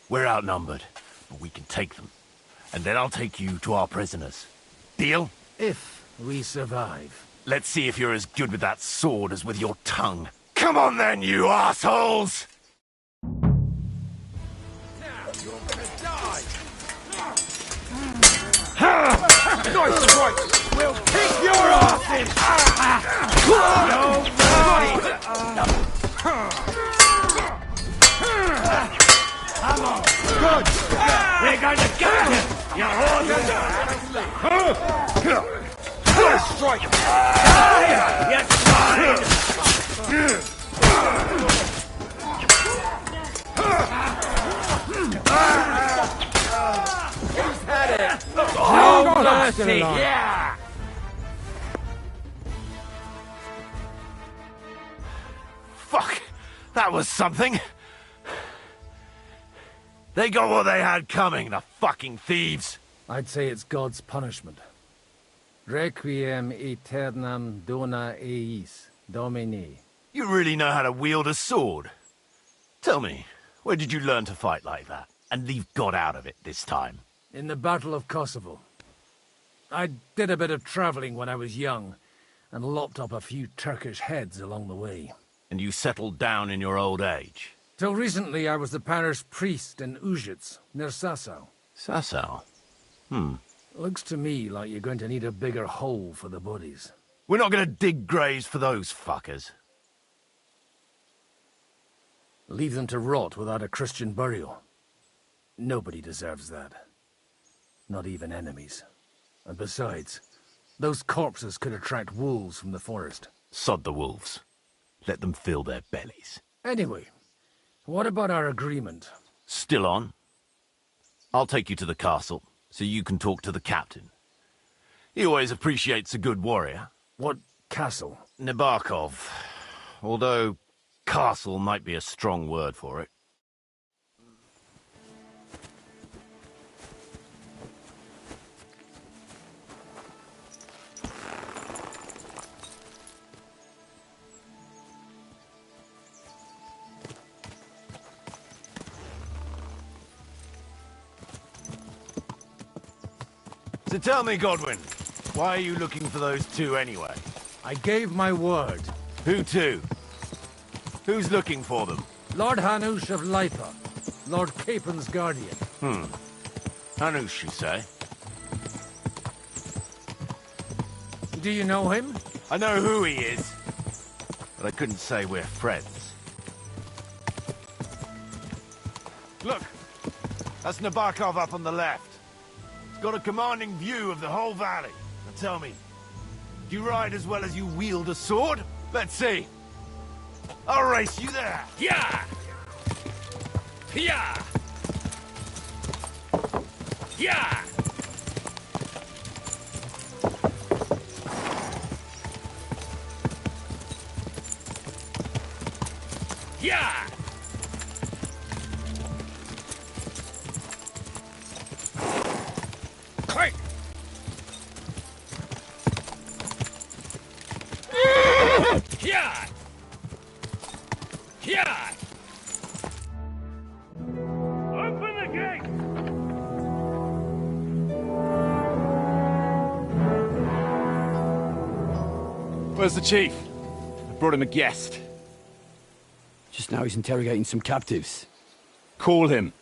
S8: We're outnumbered, but we can take them. And then I'll take you to our prisoners. Deal?
S20: If we survive.
S8: Let's see if you're as good with that sword as with your tongue. Come on then, you assholes!
S22: Nice strike! We'll kick your asses!
S17: Come on!
S22: Good!
S17: We're going to get him! You
S22: Nice strike!
S17: You're
S22: He's had it!
S17: Oh, mercy! Yeah!
S8: Fuck! That was something! They got what they had coming, the fucking thieves!
S20: I'd say it's God's punishment. Requiem aeternam dona eis, Domini.
S8: You really know how to wield a sword? Tell me, where did you learn to fight like that? And leave God out of it this time?
S20: In the Battle of Kosovo. I did a bit of traveling when I was young, and lopped up a few Turkish heads along the way.
S8: And you settled down in your old age?
S20: Till recently I was the parish priest in Ujits, near Sasau.
S8: Sasau?
S20: Looks to me like you're going to need a bigger hole for the bodies.
S8: We're not going to dig graves for those fuckers.
S20: Leave them to rot without a Christian burial. Nobody deserves that. Not even enemies. And besides, those corpses could attract wolves from the forest.
S8: Sod the wolves. Let them fill their bellies.
S20: Anyway, what about our agreement?
S8: Still on? I'll take you to the castle, so you can talk to the captain. He always appreciates a good warrior.
S20: What castle?
S8: Nabokov. Although castle might be a strong word for it. So tell me, Godwin, why are you looking for those two anyway?
S20: I gave my word.
S8: Who to? Who's looking for them?
S20: Lord Hanush of Lipa.
S14: Lord Capon's guardian.
S8: And who's she say?
S14: Do you know him?
S8: I know who he is, but I couldn't say we're friends. Look, that's Nabokov up on the left. It's got a commanding view of the whole valley. Now tell me, do you ride as well as you wield a sword? Let's see. I'll race you there.
S14: Yeah! Yeah! Yeah! Yeah! Quick! Yeah! Yeah! Open the gate!
S8: Where's the chief? I brought him a guest.
S19: Just now he's interrogating some captives.
S8: Call him.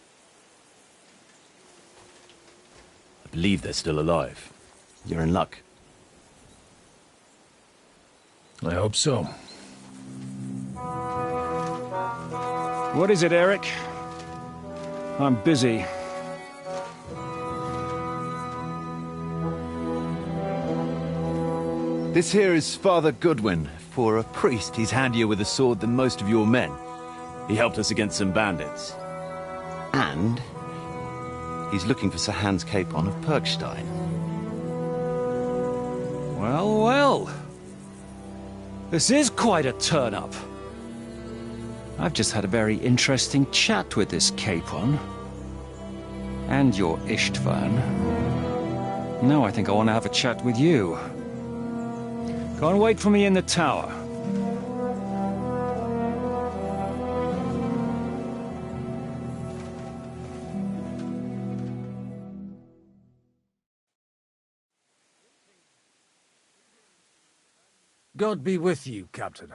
S8: I believe they're still alive. You're in luck.
S20: I hope so.
S18: What is it, Eric? I'm busy.
S6: This here is Father Goodwin. For a priest, he's handier with a sword than most of your men.
S8: He helped us against some bandits.
S6: And he's looking for Sir Hans Capon of Perkstein.
S5: Well, well. This is quite a turn-up. I've just had a very interesting chat with this Capon. And your Istvan. Now I think I want to have a chat with you. Go and wait for me in the tower.
S14: God be with you, Captain.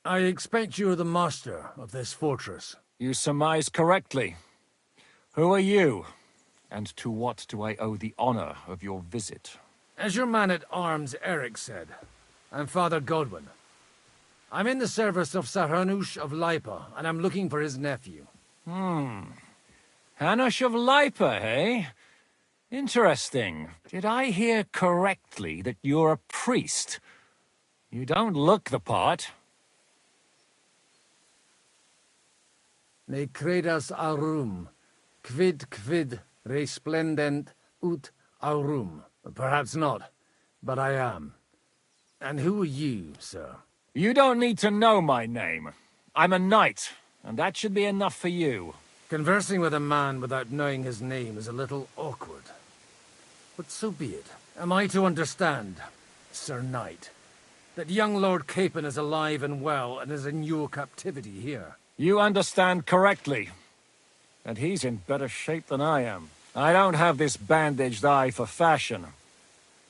S14: I expect you're the master of this fortress.
S20: You surmise correctly. Who are you? And to what do I owe the honor of your visit?
S14: As your man-at-arms Eric said, I'm Father Godwin. I'm in the service of Sir Hanush of Lipa, and I'm looking for his nephew.
S20: Hanush of Lipa, eh? Interesting. Did I hear correctly that you're a priest? You don't look the part.
S14: Ne credas aurum, quid resplendent ut aurum. Perhaps not, but I am. And who are you, sir?
S20: You don't need to know my name. I'm a knight, and that should be enough for you.
S14: Conversing with a man without knowing his name is a little awkward. But so be it. Am I to understand, Sir Knight, that young Lord Capon is alive and well and is in your captivity here?
S20: You understand correctly. And he's in better shape than I am. I don't have this bandaged eye for fashion.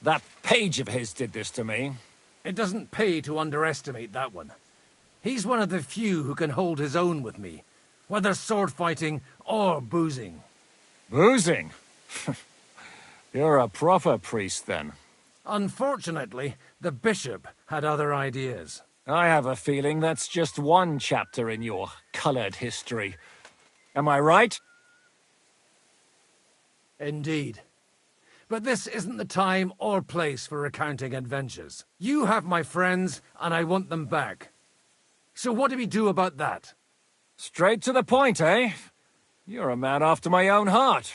S20: That page of his did this to me.
S14: It doesn't pay to underestimate that one. He's one of the few who can hold his own with me, whether sword fighting or boozing.
S20: Boozing? You're a proper priest, then.
S14: Unfortunately, the bishop had other ideas.
S20: I have a feeling that's just one chapter in your colored history. Am I right?
S14: Indeed. But this isn't the time or place for recounting adventures. You have my friends, and I want them back. So what do we do about that?
S20: Straight to the point, eh? You're a man after my own heart.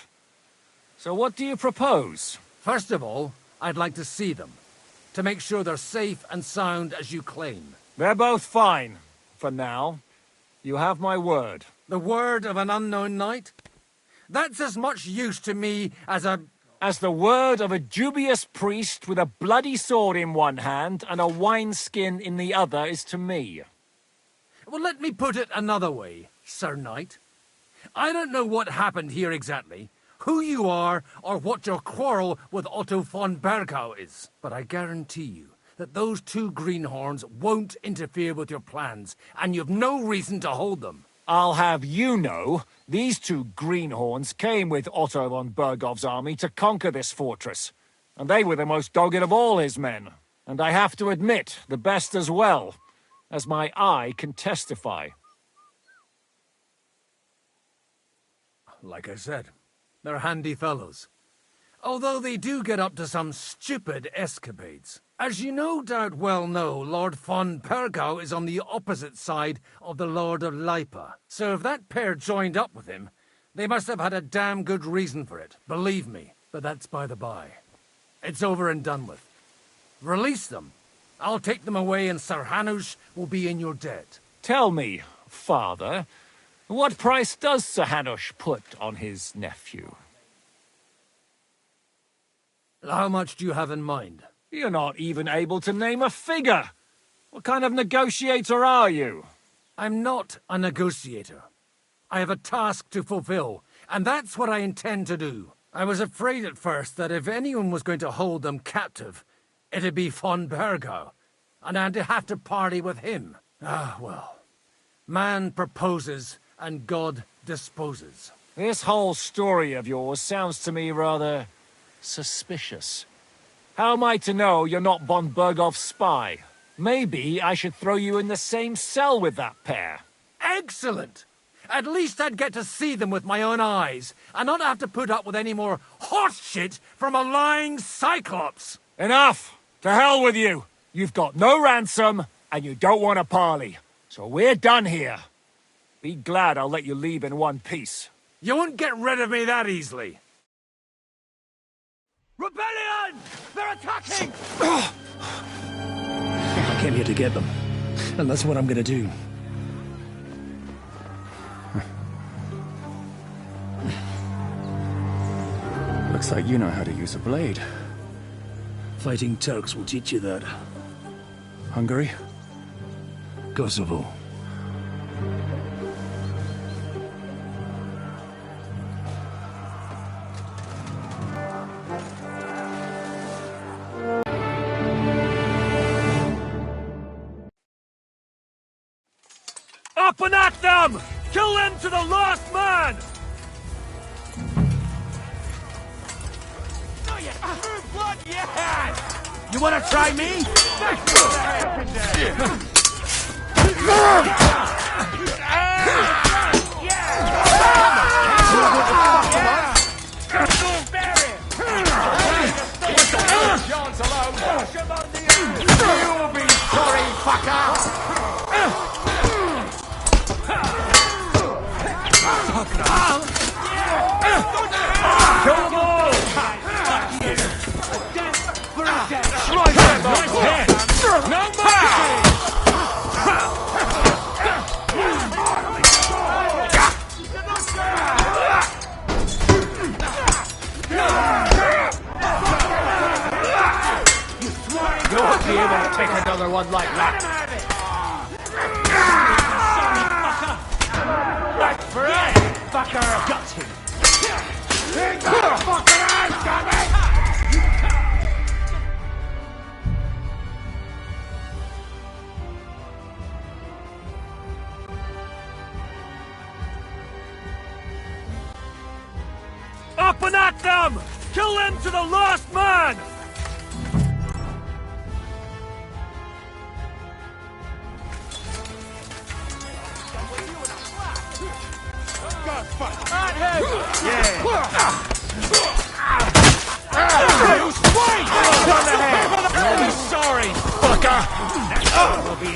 S20: So what do you propose?
S14: First of all, I'd like to see them, to make sure they're safe and sound as you claim.
S20: They're both fine, for now. You have my word.
S14: The word of an unknown knight? That's as much use to me as
S20: the word of a dubious priest with a bloody sword in one hand and a wineskin in the other is to me.
S14: Well, let me put it another way, Sir Knight. I don't know what happened here exactly, who you are, or what your quarrel with Otto von Bergau is. But I guarantee you that those two greenhorns won't interfere with your plans, and you've no reason to hold them.
S2: I'll have you know, these two greenhorns came with Otto von Bergov's army to conquer this fortress. And they were the most dogged of all his men. And I have to admit, the best as well, as my eye can testify.
S14: Like I said, they're handy fellows. Although they do get up to some stupid escapades. As you no doubt well know, Lord von Bergau is on the opposite side of the Lord of Lipa. So if that pair joined up with him, they must have had a damn good reason for it, believe me. But that's by the by. It's over and done with. Release them. I'll take them away and Sir Hanush will be in your debt.
S2: Tell me, father, what price does Sir Hanush put on his nephew?
S14: How much do you have in mind?
S2: You're not even able to name a figure. What kind of negotiator are you?
S14: I'm not a negotiator. I have a task to fulfill, and that's what I intend to do. I was afraid at first that if anyone was going to hold them captive, it'd be von Bergau, and I'd have to party with him. Ah, well. Man proposes, and God disposes.
S2: This whole story of yours sounds to me rather suspicious. How am I to know you're not von Bergov's spy? Maybe I should throw you in the same cell with that pair.
S14: Excellent! At least I'd get to see them with my own eyes, and not have to put up with any more horse shit from a lying cyclops!
S2: Enough! To hell with you! You've got no ransom, and you don't want a parley. So we're done here. Be glad I'll let you leave in one piece.
S14: You won't get rid of me that easily. Rebellion! They're attacking!
S20: I came here to get them, and that's what I'm gonna do. Looks like you know how to use a blade. Fighting Turks will teach you that. Hungary? Kosovo.
S2: Up and at them! Kill them to the last man!
S3: You wanna try me? You'll be sorry, fucker!
S2: Come on! No more!
S3: You won't be able to take another one like that. Right for it, fucker! Got him! Take the fucking ass, damn it!
S2: Up and at them! Kill them to the last man!
S3: You swine! On the head! You'll be sorry, fucker! Will be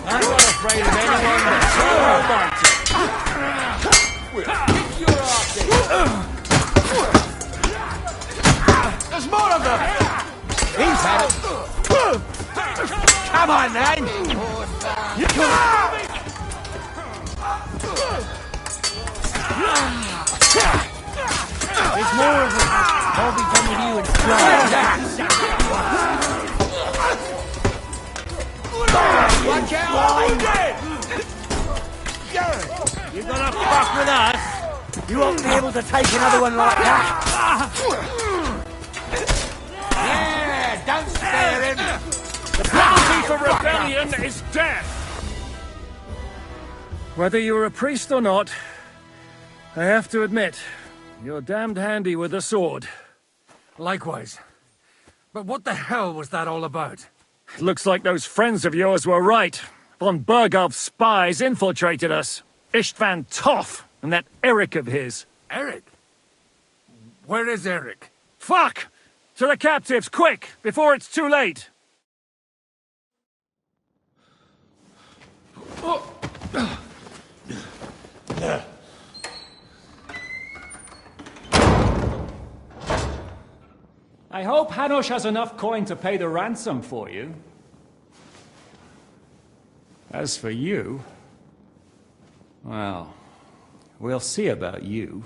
S2: I'm not afraid of anyone but Sir
S3: There's more of them! He's had it! Come on, then!
S21: There's more of them. I'll be done with you in stride.
S3: Watch out!
S21: You're gonna fuck with us? You won't be able to take another one like that.
S3: Yeah, don't scare him!
S2: The penalty for rebellion is death!
S5: Whether you're a priest or not, I have to admit, you're damned handy with a sword.
S14: Likewise. But what the hell was that all about?
S2: It looks like those friends of yours were right. Von Bergov's spies infiltrated us. Istvan Toth and that Eric of his.
S14: Eric? Where is Eric?
S2: Fuck! To the captives, quick, before it's too late!
S13: I hope Hanush has enough coin to pay the ransom for you. As for you, well, we'll see about you.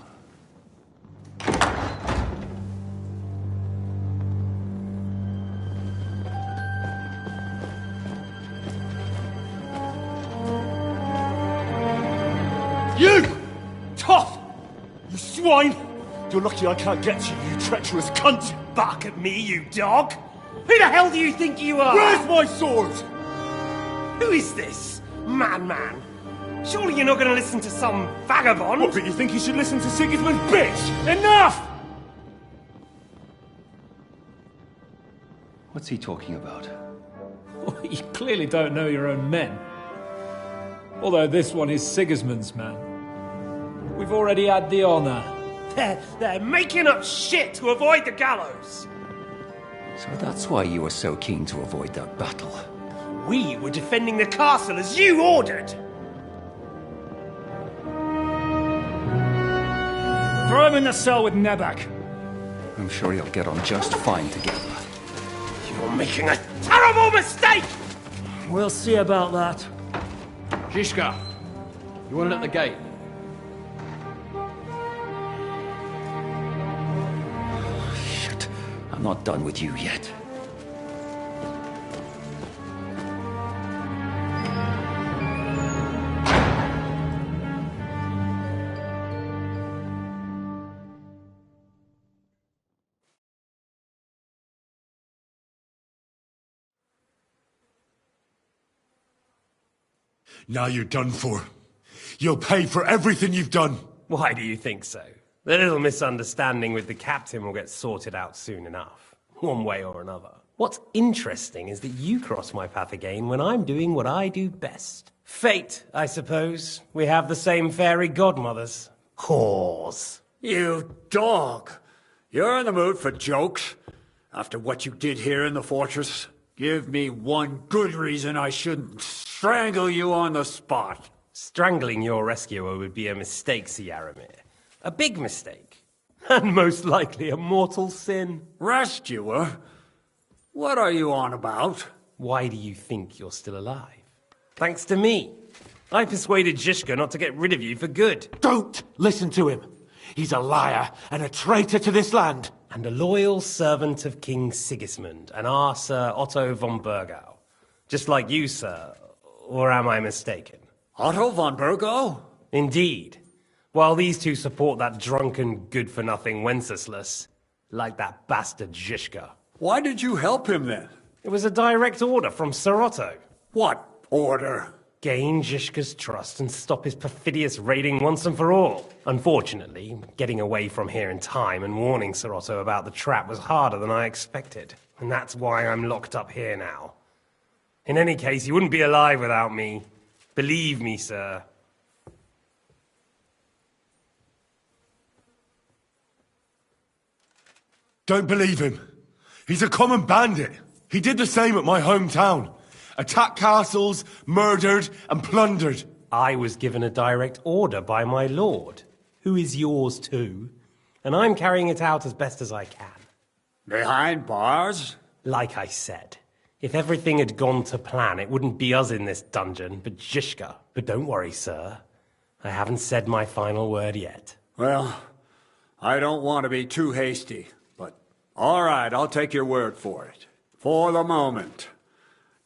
S16: You! Tough! You swine! You're lucky I can't get you, you treacherous cunt!
S9: Bark at me, you dog! Who the hell do you think you are?
S16: Where's my sword?
S9: Who is this? Man. Surely you're not going to listen to some vagabond?
S16: What, but you think you should listen to Sigismund's bitch? Enough!
S6: What's he talking about?
S10: Well, you clearly don't know your own men. Although this one is Sigismund's man. We've already had the honor.
S9: They're making up shit to avoid the gallows!
S12: So that's why you were so keen to avoid that battle.
S9: We were defending the castle as you ordered!
S2: Throw him in the cell with Nebak.
S12: I'm sure he'll get on just fine together.
S9: You're making a terrible mistake!
S5: We'll see about that.
S10: Zhishka, you want it at the gate?
S12: Shit, I'm not done with you yet.
S8: Now you're done for. You'll pay for everything you've done.
S9: Why do you think so? The little misunderstanding with the captain will get sorted out soon enough, one way or another. What's interesting is that you cross my path again when I'm doing what I do best. Fate, I suppose. We have the same fairy godmothers. Whores.
S24: You dog! You're in the mood for jokes? After what you did here in the fortress? Give me one good reason I shouldn't strangle you on the spot.
S9: Strangling your rescuer would be a mistake, Sir Yaramir. A big mistake. And most likely a mortal sin.
S24: Rescuer? What are you on about?
S9: Why do you think you're still alive? Thanks to me. I persuaded Zhishka not to get rid of you for good.
S25: Don't listen to him. He's a liar and a traitor to this land.
S9: And a loyal servant of King Sigismund and our Sir Otto von Bergau. Just like you, sir. Or am I mistaken?
S24: Otto von Bergau?
S9: Indeed. While these two support that drunken, good-for-nothing Wenceslas, like that bastard Zhishka.
S24: Why did you help him then?
S9: It was a direct order from Sir Otto.
S24: What order?
S9: Gain Zhishka's trust and stop his perfidious raiding once and for all. Unfortunately, getting away from here in time and warning Sir Otto about the trap was harder than I expected. And that's why I'm locked up here now. In any case, he wouldn't be alive without me. Believe me, sir.
S8: Don't believe him. He's a common bandit. He did the same at my hometown. Attacked castles, murdered, and plundered.
S9: I was given a direct order by my lord, who is yours too, and I'm carrying it out as best as I can.
S24: Behind bars?
S9: Like I said, if everything had gone to plan, it wouldn't be us in this dungeon, but Zhishka. But don't worry, sir. I haven't said my final word yet.
S24: Well, I don't want to be too hasty, but all right, I'll take your word for it. For the moment.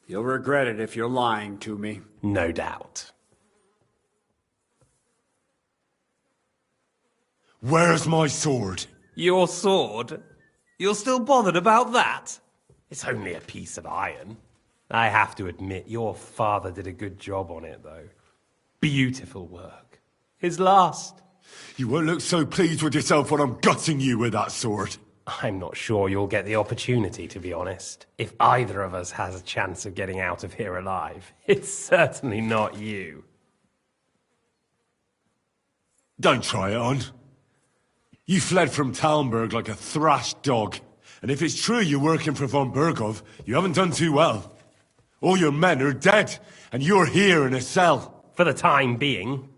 S24: You'll regret it if you're lying to me.
S9: No doubt.
S8: Where's my sword?
S9: Your sword? You're still bothered about that? It's only a piece of iron. I have to admit, your father did a good job on it, though. Beautiful work. His last.
S1: You won't look so pleased with yourself when I'm gutting you with that sword.
S9: I'm not sure you'll get the opportunity, to be honest. If either of us has a chance of getting out of here alive, it's certainly not you.
S1: Don't try it on. You fled from Talmberg like a thrashed dog. And if it's true you're working for von Bergov, you haven't done too well. All your men are dead, and you're here in a cell.
S9: For the time being,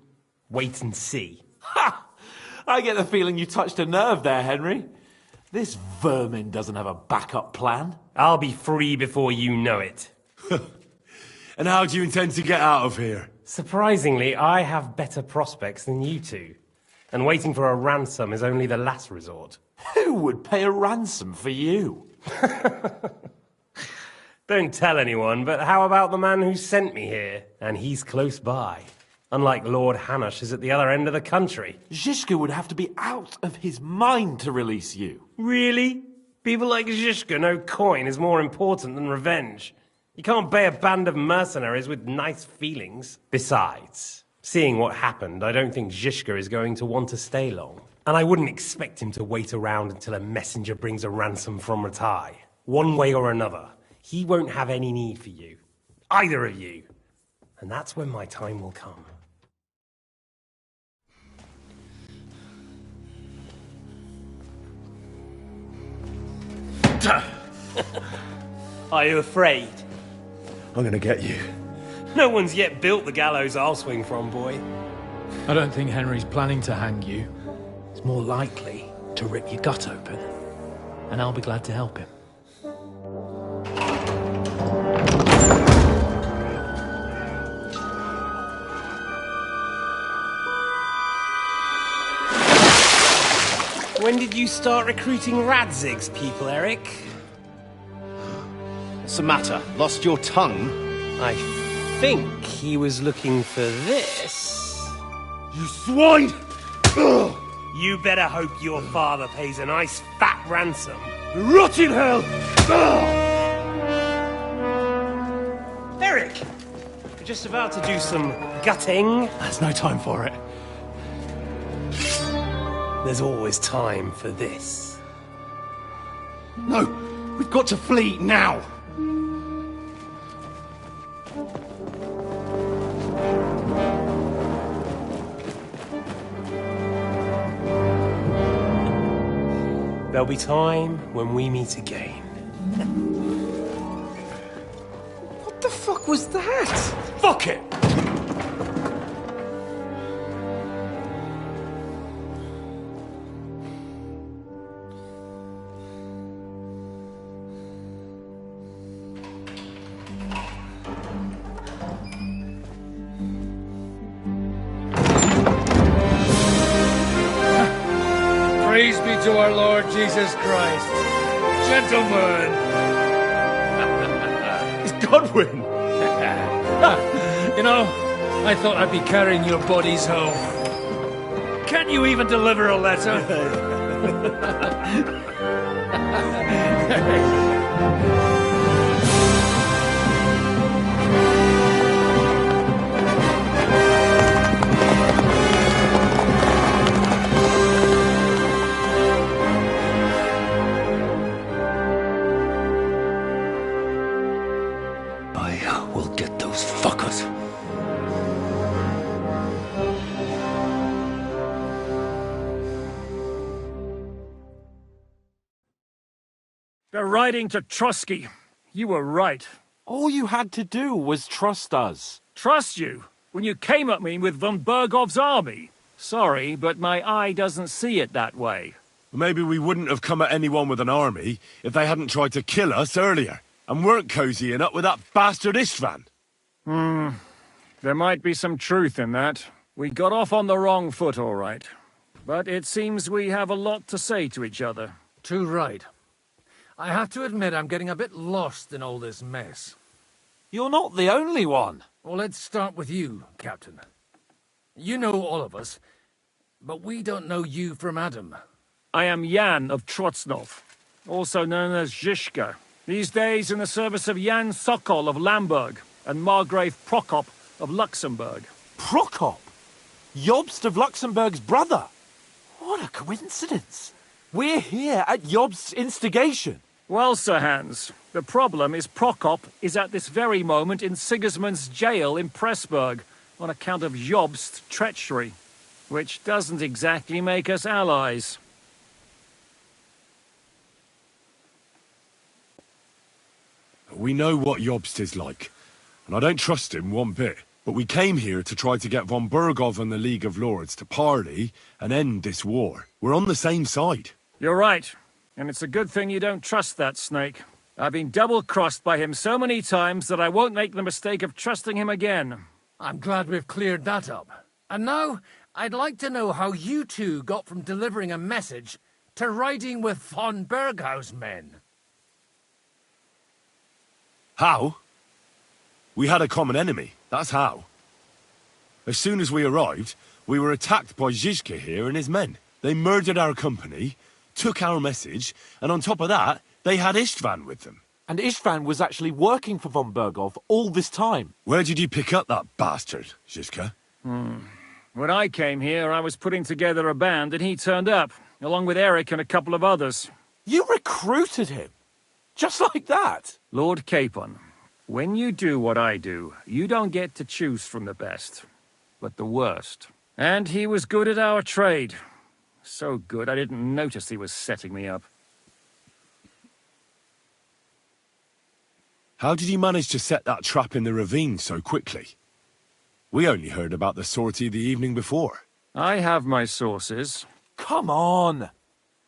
S9: wait and see.
S20: Ha! I get the feeling you touched a nerve there, Henry. This vermin doesn't have a backup plan.
S9: I'll be free before you know it.
S1: And how do you intend to get out of here?
S9: Surprisingly, I have better prospects than you two. And waiting for a ransom is only the last resort.
S20: Who would pay a ransom for you?
S9: Don't tell anyone, but how about the man who sent me here? And he's close by. Unlike Lord Hanush is at the other end of the country.
S20: Zhishka would have to be out of his mind to release you.
S9: Really? People like Zhishka know coin is more important than revenge. You can't pay a band of mercenaries with nice feelings. Besides, seeing what happened, I don't think Zhishka is going to want to stay long. And I wouldn't expect him to wait around until a messenger brings a ransom from Ratai. One way or another, he won't have any need for you. Either of you. And that's when my time will come. Are you afraid?
S1: I'm gonna get you.
S9: No one's yet built the gallows I'll swing from, boy.
S10: I don't think Henry's planning to hang you. It's more likely to rip your gut open. And I'll be glad to help him.
S9: When did you start recruiting Radzig's people, Eric?
S6: What's the matter? Lost your tongue?
S9: I think he was looking for this.
S1: You swine!
S9: You better hope your father pays a nice fat ransom.
S1: Rot in hell!
S9: Eric! We're just about to do some gutting.
S10: There's no time for it.
S9: There's always time for this.
S1: No! We've got to flee now!
S9: There'll be time when we meet again.
S20: What the fuck was that?
S1: Fuck it!
S15: Praise be to our Lord Jesus Christ. Gentlemen!
S1: It's Godwin!
S15: You know, I thought I'd be carrying your bodies home. Can't you even deliver a letter?
S12: I will get those fuckers.
S2: They're riding to Trusky. You were right.
S20: All you had to do was trust us.
S2: Trust you? When you came at me with von Bergov's army? Sorry, but my eye doesn't see it that way.
S1: Maybe we wouldn't have come at anyone with an army if they hadn't tried to kill us earlier, and weren't cozying up with that bastard Istvan.
S2: There might be some truth in that. We got off on the wrong foot, all right. But it seems we have a lot to say to each other.
S14: Too right. I have to admit I'm getting a bit lost in all this mess.
S20: You're not the only one.
S14: Well, let's start with you, Captain. You know all of us, but we don't know you from Adam.
S2: I am Jan of Trotsnov, also known as Zhishka. These days in the service of Jan Sokol of Lamberg and Margrave Prokop of Luxembourg.
S25: Prokop? Jobst of Luxembourg's brother? What a coincidence. We're here at Jobst's instigation.
S2: Well, Sir Hans, the problem is Prokop is at this very moment in Sigismund's jail in Pressburg on account of Jobst's treachery, which doesn't exactly make us allies.
S1: We know what Jobst is like, and I don't trust him one bit. But we came here to try to get von Bergov and the League of Lords to parley and end this war. We're on the same side.
S2: You're right, and it's a good thing you don't trust that snake. I've been double-crossed by him so many times that I won't make the mistake of trusting him again.
S14: I'm glad we've cleared that up. And now, I'd like to know how you two got from delivering a message to riding with von Berghaus men.
S1: How? We had a common enemy, that's how. As soon as we arrived, we were attacked by Zizka here and his men. They murdered our company, took our message, and on top of that, they had Istvan with them.
S25: And Istvan was actually working for von Bergov all this time.
S1: Where did you pick up that bastard, Zizka?
S2: When I came here, I was putting together a band and he turned up, along with Eric and a couple of others.
S25: You recruited him? Just like that?
S2: Lord Capon, when you do what I do, you don't get to choose from the best, but the worst. And he was good at our trade. So good, I didn't notice he was setting me up.
S1: How did you manage to set that trap in the ravine so quickly? We only heard about the sortie the evening before.
S2: I have my sources.
S25: Come on!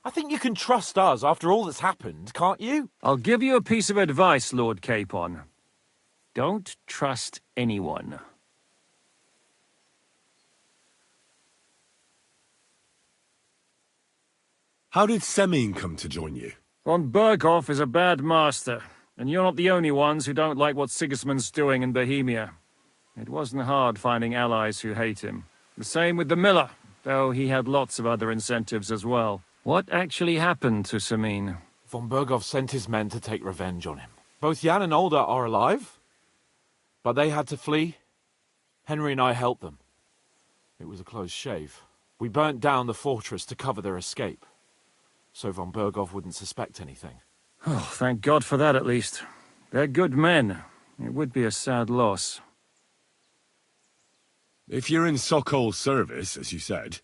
S25: I think you can trust us after all that's happened, can't you?
S2: I'll give you a piece of advice, Lord Capon. Don't trust anyone.
S1: How did Semyon come to join you?
S2: Von Berghoff is a bad master, and you're not the only ones who don't like what Sigismund's doing in Bohemia. It wasn't hard finding allies who hate him. The same with the miller, though he had lots of other incentives as well. What actually happened to Semyon?
S25: Von Bergov sent his men to take revenge on him. Both Jan and Olda are alive, but they had to flee. Henry and I helped them. It was a close shave. We burnt down the fortress to cover their escape, so von Bergov wouldn't suspect anything.
S2: Oh, thank God for that at least. They're good men. It would be a sad loss.
S1: If you're in Sokol's service, as you said,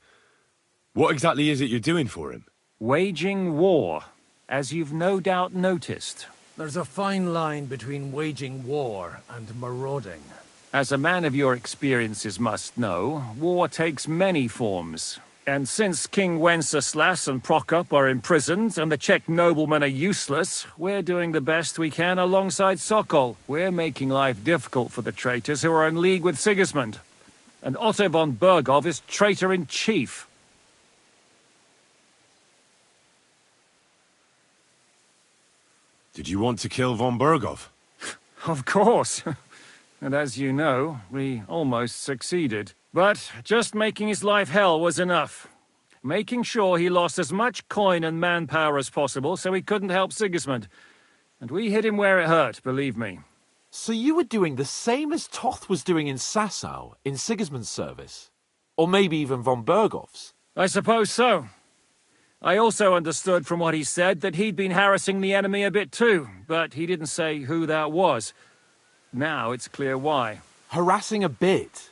S1: what exactly is it you're doing for him?
S2: Waging war, as you've no doubt noticed.
S14: There's a fine line between waging war and marauding.
S2: As a man of your experiences must know, war takes many forms. And since King Wenceslas and Prokop are imprisoned and the Czech noblemen are useless, we're doing the best we can alongside Sokol. We're making life difficult for the traitors who are in league with Sigismund. And Otto von Bergov is traitor-in-chief.
S1: Did you want to kill von Bergov?
S2: Of course. And as you know, we almost succeeded. But just making his life hell was enough. Making sure he lost as much coin and manpower as possible so he couldn't help Sigismund. And we hit him where it hurt, believe me.
S25: So you were doing the same as Toth was doing in Sasau, in Sigismund's service? Or maybe even von Bergov's?
S2: I suppose so. I also understood from what he said that he'd been harassing the enemy a bit too, but he didn't say who that was. Now it's clear why.
S25: Harassing a bit?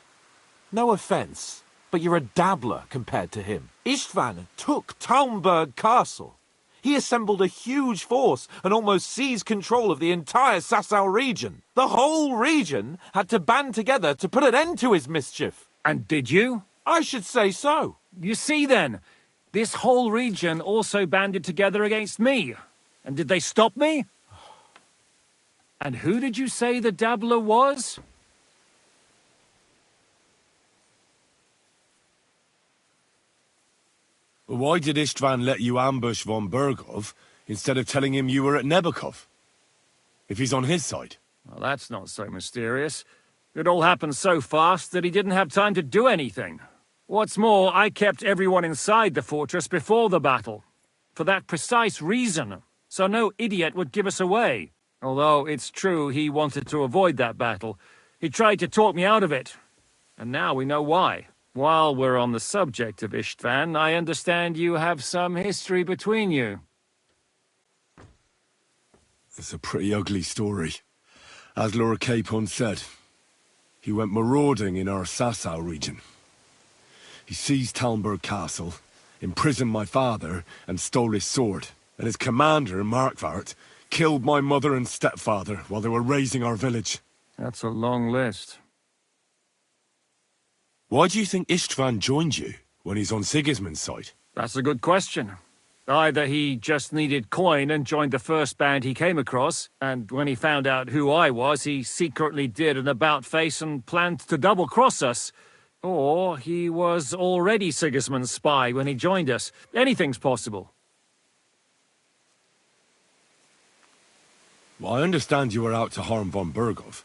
S25: No offence, but you're a dabbler compared to him. Istvan took Talmberg Castle. He assembled a huge force and almost seized control of the entire Sasau region. The whole region had to band together to put an end to his mischief.
S2: And did you?
S25: I should say so.
S2: You see then, this whole region also banded together against me. And did they stop me? And who did you say the dabbler was?
S1: Why did Istvan let you ambush von Bergov instead of telling him you were at Nebukov? If he's on his side.
S2: Well, that's not so mysterious. It all happened so fast that he didn't have time to do anything. What's more, I kept everyone inside the fortress before the battle. For that precise reason. so no idiot would give us away. Although it's true he wanted to avoid that battle. He tried to talk me out of it, and now we know why. While we're on the subject of Istvan, I understand you have some history between you.
S1: It's a pretty ugly story. As Lord Capon said, he went marauding in our Sasau region. He seized Talmberg Castle, imprisoned my father, and stole his sword. And his commander, Markvart, killed my mother and stepfather while they were raising our village.
S2: That's a long list.
S1: Why do you think Istvan joined you when he's on Sigismund's side?
S2: That's a good question. Either he just needed coin and joined the first band he came across, and when he found out who I was, he secretly did an about-face and planned to double-cross us. Or he was already Sigismund's spy when he joined us. Anything's possible.
S1: Well, I understand you were out to harm von Bergov,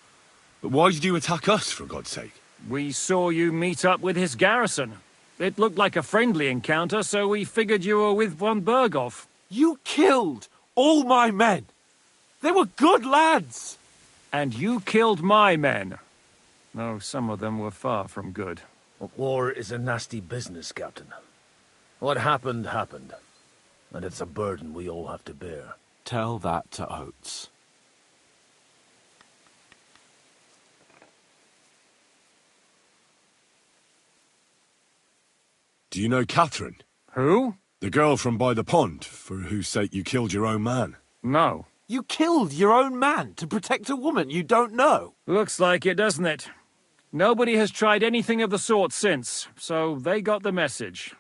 S1: but why did you attack us, for God's sake?
S2: We saw you meet up with his garrison. It looked like a friendly encounter, so we figured you were with von Bergov.
S25: You killed all my men! They were good lads!
S2: And you killed my men. Though some of them were far from good.
S14: War is a nasty business, Captain. What happened, happened. And it's a burden we all have to bear.
S25: Tell that to Oates.
S1: Do you know Catherine?
S2: Who?
S1: The girl from by the pond, for whose sake you killed your own man.
S2: No.
S25: You killed your own man to protect a woman you don't know?
S2: Looks like it, doesn't it? Nobody has tried anything of the sort since, so they got the message.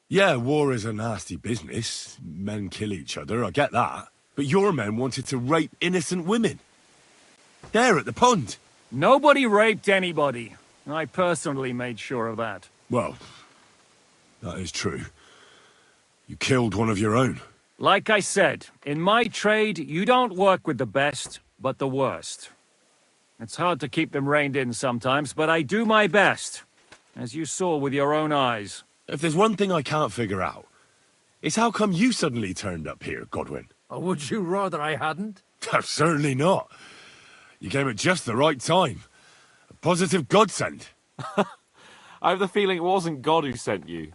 S1: Yeah, war is a nasty business. Men kill each other, I get that. But your men wanted to rape innocent women. There at the pond.
S2: Nobody raped anybody. I personally made sure of that.
S1: Well, that is true. You killed one of your own.
S2: Like I said, in my trade, you don't work with the best, but the worst. It's hard to keep them reined in sometimes, but I do my best, as you saw with your own eyes.
S1: If there's one thing I can't figure out, it's how come you suddenly turned up here, Godwin?
S14: Or would you rather I hadn't?
S1: Certainly not. You came at just the right time. A positive godsend.
S25: I have the feeling it wasn't God who sent you,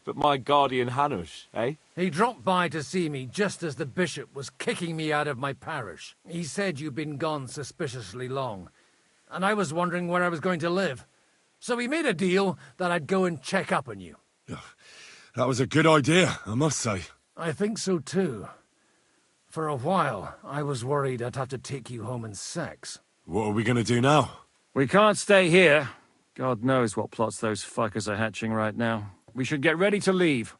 S25: but my guardian Hanush, eh?
S14: He dropped by to see me just as the bishop was kicking me out of my parish. He said you'd been gone suspiciously long, and I was wondering where I was going to live. So we made a deal that I'd go and check up on you.
S1: That was a good idea, I must say.
S14: I think so too. For a while, I was worried I'd have to take you home in sex.
S1: What are we gonna do now?
S2: We can't stay here. God knows what plots those fuckers are hatching right now. We should get ready to leave.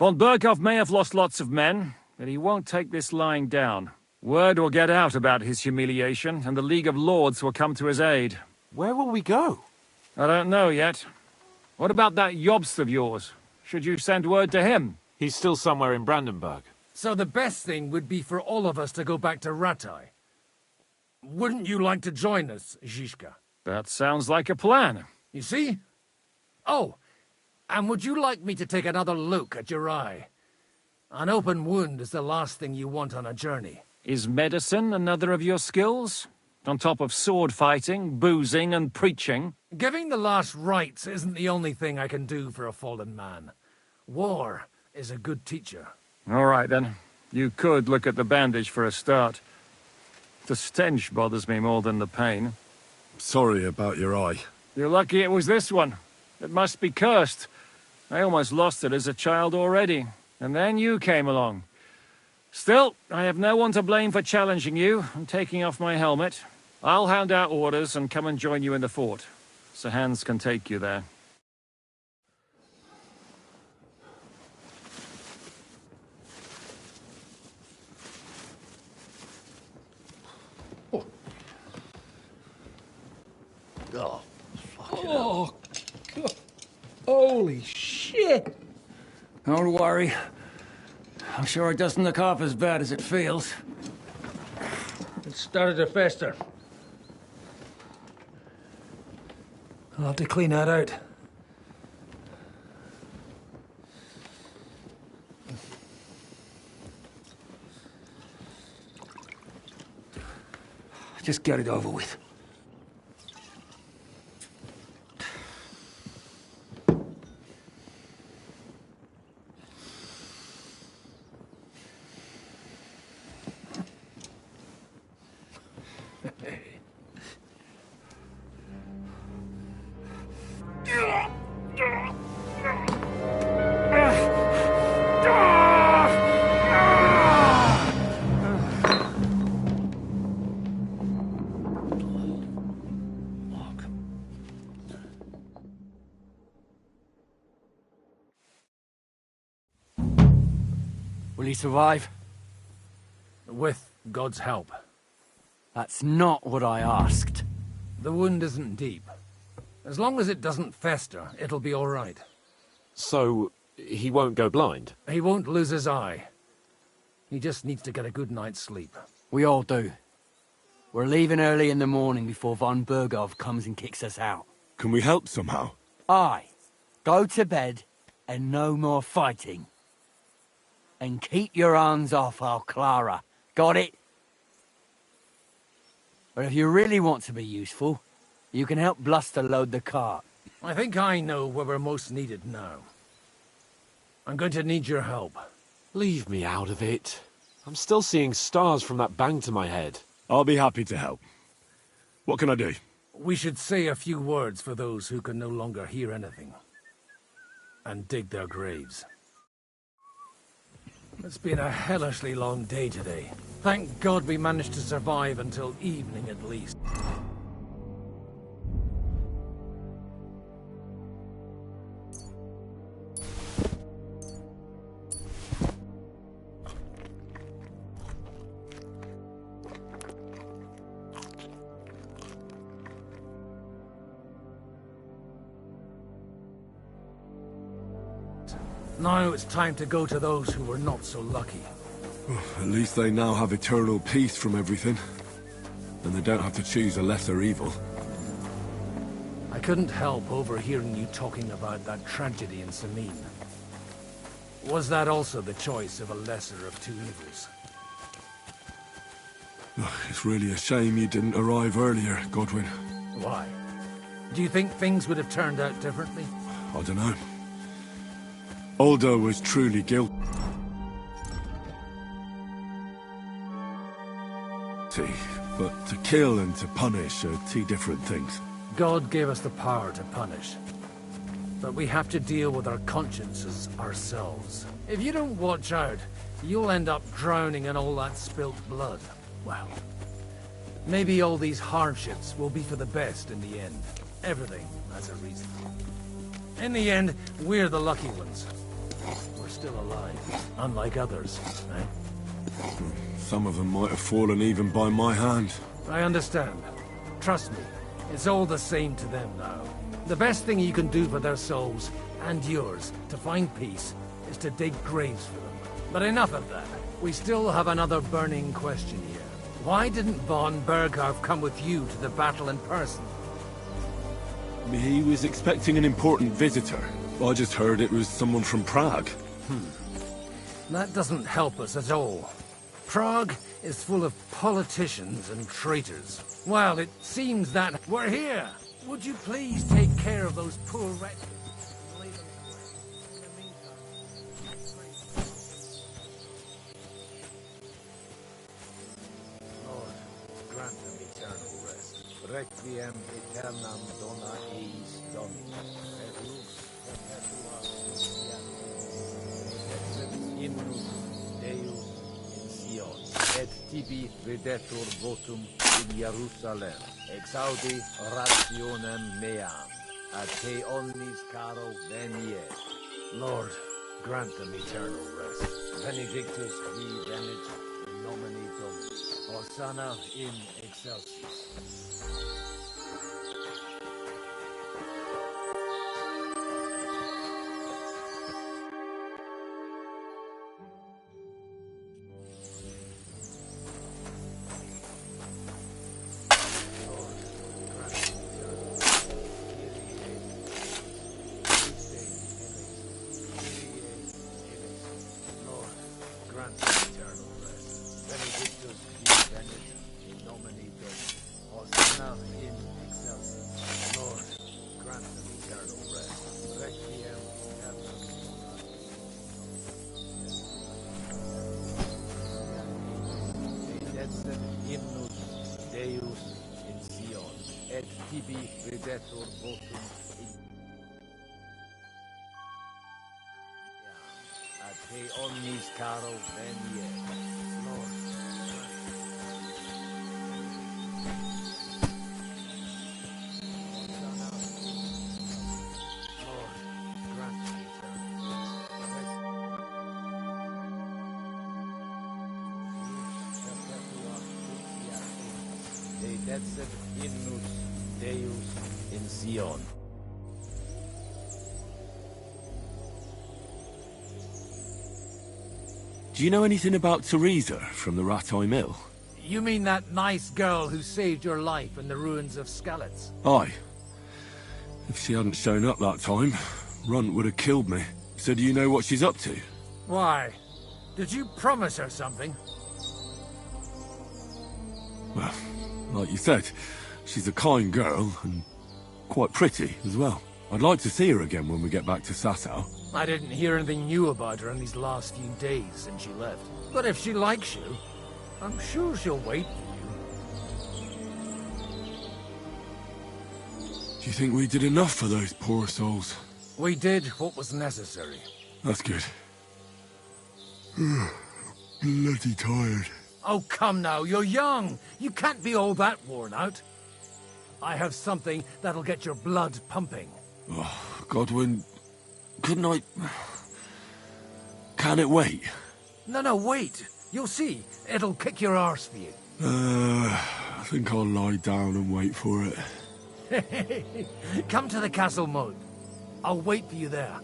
S2: Von Berghoff may have lost lots of men, but he won't take this lying down. Word will get out about his humiliation, and the League of Lords will come to his aid.
S25: Where will we go?
S2: I don't know yet. What about that Jobst of yours? Should you send word to him?
S25: He's still somewhere in Brandenburg.
S14: So the best thing would be for all of us to go back to Ratai. Wouldn't you like to join us, Zizka?
S2: That sounds like a plan.
S14: You see? Oh, and would you like me to take another look at your eye? An open wound is the last thing you want on a journey.
S2: Is medicine another of your skills? On top of sword fighting, boozing, and preaching?
S14: Giving the last rites isn't the only thing I can do for a fallen man. War is a good teacher.
S2: All right, then. You could look at the bandage for a start. The stench bothers me more than the pain.
S1: Sorry about your eye.
S2: You're lucky it was this one. It must be cursed. I almost lost it as a child already. And then you came along. Still, I have no one to blame for challenging you and taking off my helmet. I'll hand out orders and come and join you in the fort. Sir Hans can take you there.
S14: Oh, fucking
S5: Oh, God. Holy shit!
S21: Don't worry. I'm sure it doesn't look half as bad as it feels.
S14: It started to fester. I'll have to clean that out. Just get it over with.
S4: Will he survive?
S14: With God's help.
S4: That's not what I asked.
S14: The wound isn't deep. As long as it doesn't fester, it'll be all right.
S25: So, he won't go blind?
S14: He won't lose his eye. He just needs to get a good night's sleep.
S4: We all do. We're leaving early in the morning before von Burgov comes and kicks us out.
S1: Can we help somehow?
S4: Aye. Go to bed and no more fighting. And keep your hands off our Clara. Got it? But if you really want to be useful, you can help Bluster load the cart.
S14: I think I know where we're most needed now. I'm going to need your help.
S25: Leave me out of it. I'm still seeing stars from that bang to my head.
S1: I'll be happy to help. What can I do?
S14: We should say a few words for those who can no longer hear anything. And dig their graves. It's been a hellishly long day today. Thank God we managed to survive until evening at least. Now it's time to go to those who were not so lucky.
S1: At least they now have eternal peace from everything. And they don't have to choose a lesser evil.
S14: I couldn't help overhearing you talking about that tragedy in Samin. Was that also the choice of a lesser of two evils?
S1: It's really a shame you didn't arrive earlier, Godwin.
S14: Why? Do you think things would have turned out differently?
S1: I don't know. Aldo was truly guilty, but to kill and to punish are two different things.
S14: God gave us the power to punish. But we have to deal with our consciences ourselves. If you don't watch out, you'll end up drowning in all that spilt blood. Well, maybe all these hardships will be for the best in the end. Everything has a reason. In the end, we're the lucky ones. We're still alive, unlike others, eh?
S1: Some of them might have fallen even by my hand.
S14: I understand. Trust me, it's all the same to them now. The best thing you can do for their souls, and yours, to find peace, is to dig graves for them. But enough of that. We still have another burning question here. Why didn't von Berghoff come with you to the battle in person?
S1: He was expecting an important visitor. I just heard it was someone from Prague.
S14: That doesn't help us at all. Prague is full of politicians and traitors. Well, it seems that we're here. Would you please take care of those poor wretches? Lord, grant them eternal rest. Requiem aeternam dona eis Domini. Et lux perpetua Imnus Deus in Sion, et tibi videtur votum in Jerusalem. Exaudi rationem meam, a te omnis caro venie. Lord, grant them eternal rest. Benedictus qui venit in nomine Domini. Hosanna in excelsis. Grant eternal rest. Benedictus qui venit in nomine Domini. omnis caro venie. Lord. Dedecet innus Deus in Sion.
S1: Do you know anything about Teresa from the Rattay Mill?
S14: You mean that nice girl who saved your life in the ruins of Skalitz?
S1: Aye. If she hadn't shown up that time, Runt would have killed me. So do you know what she's up to?
S14: Why? Did you promise her something?
S1: Well, like you said, she's a kind girl and quite pretty as well. I'd like to see her again when we get back to Sasau.
S14: I didn't hear anything new about her in these last few days since she left. But if she likes you, I'm sure she'll wait for you.
S1: Do you think we did enough for those poor souls?
S14: We did what was necessary.
S1: That's good. Bloody tired.
S14: Oh, come now, you're young. You can't be all that worn out. I have something that'll get your blood pumping.
S1: Oh, Godwin, couldn't I... Can it wait?
S14: No, wait. You'll see. It'll kick your arse for you.
S1: I think I'll lie down and wait for it.
S14: Come to the castle moat. I'll wait for you there.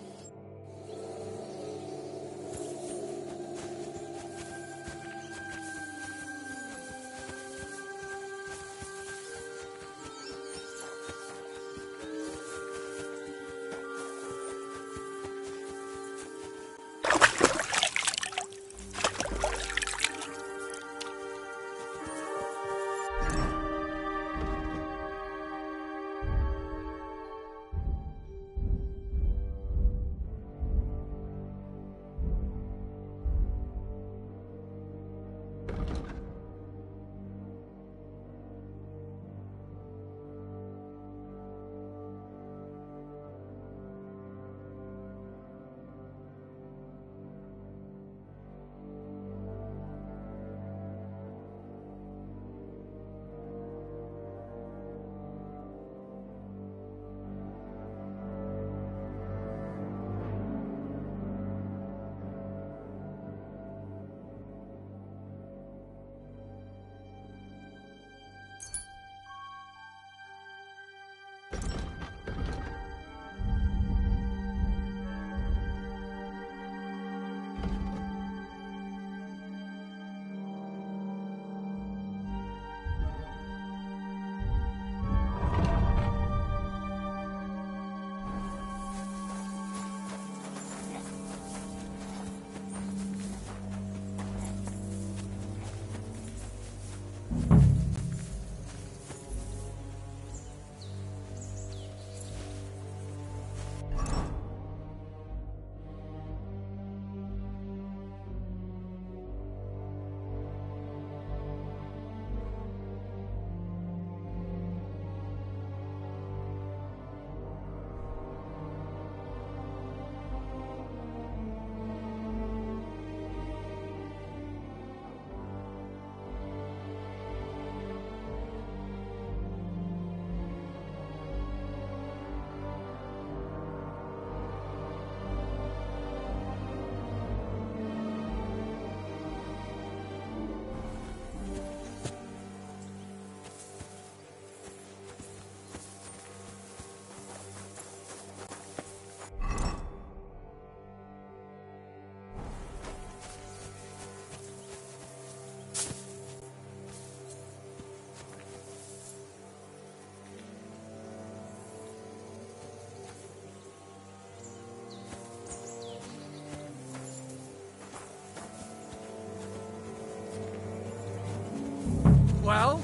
S14: Well,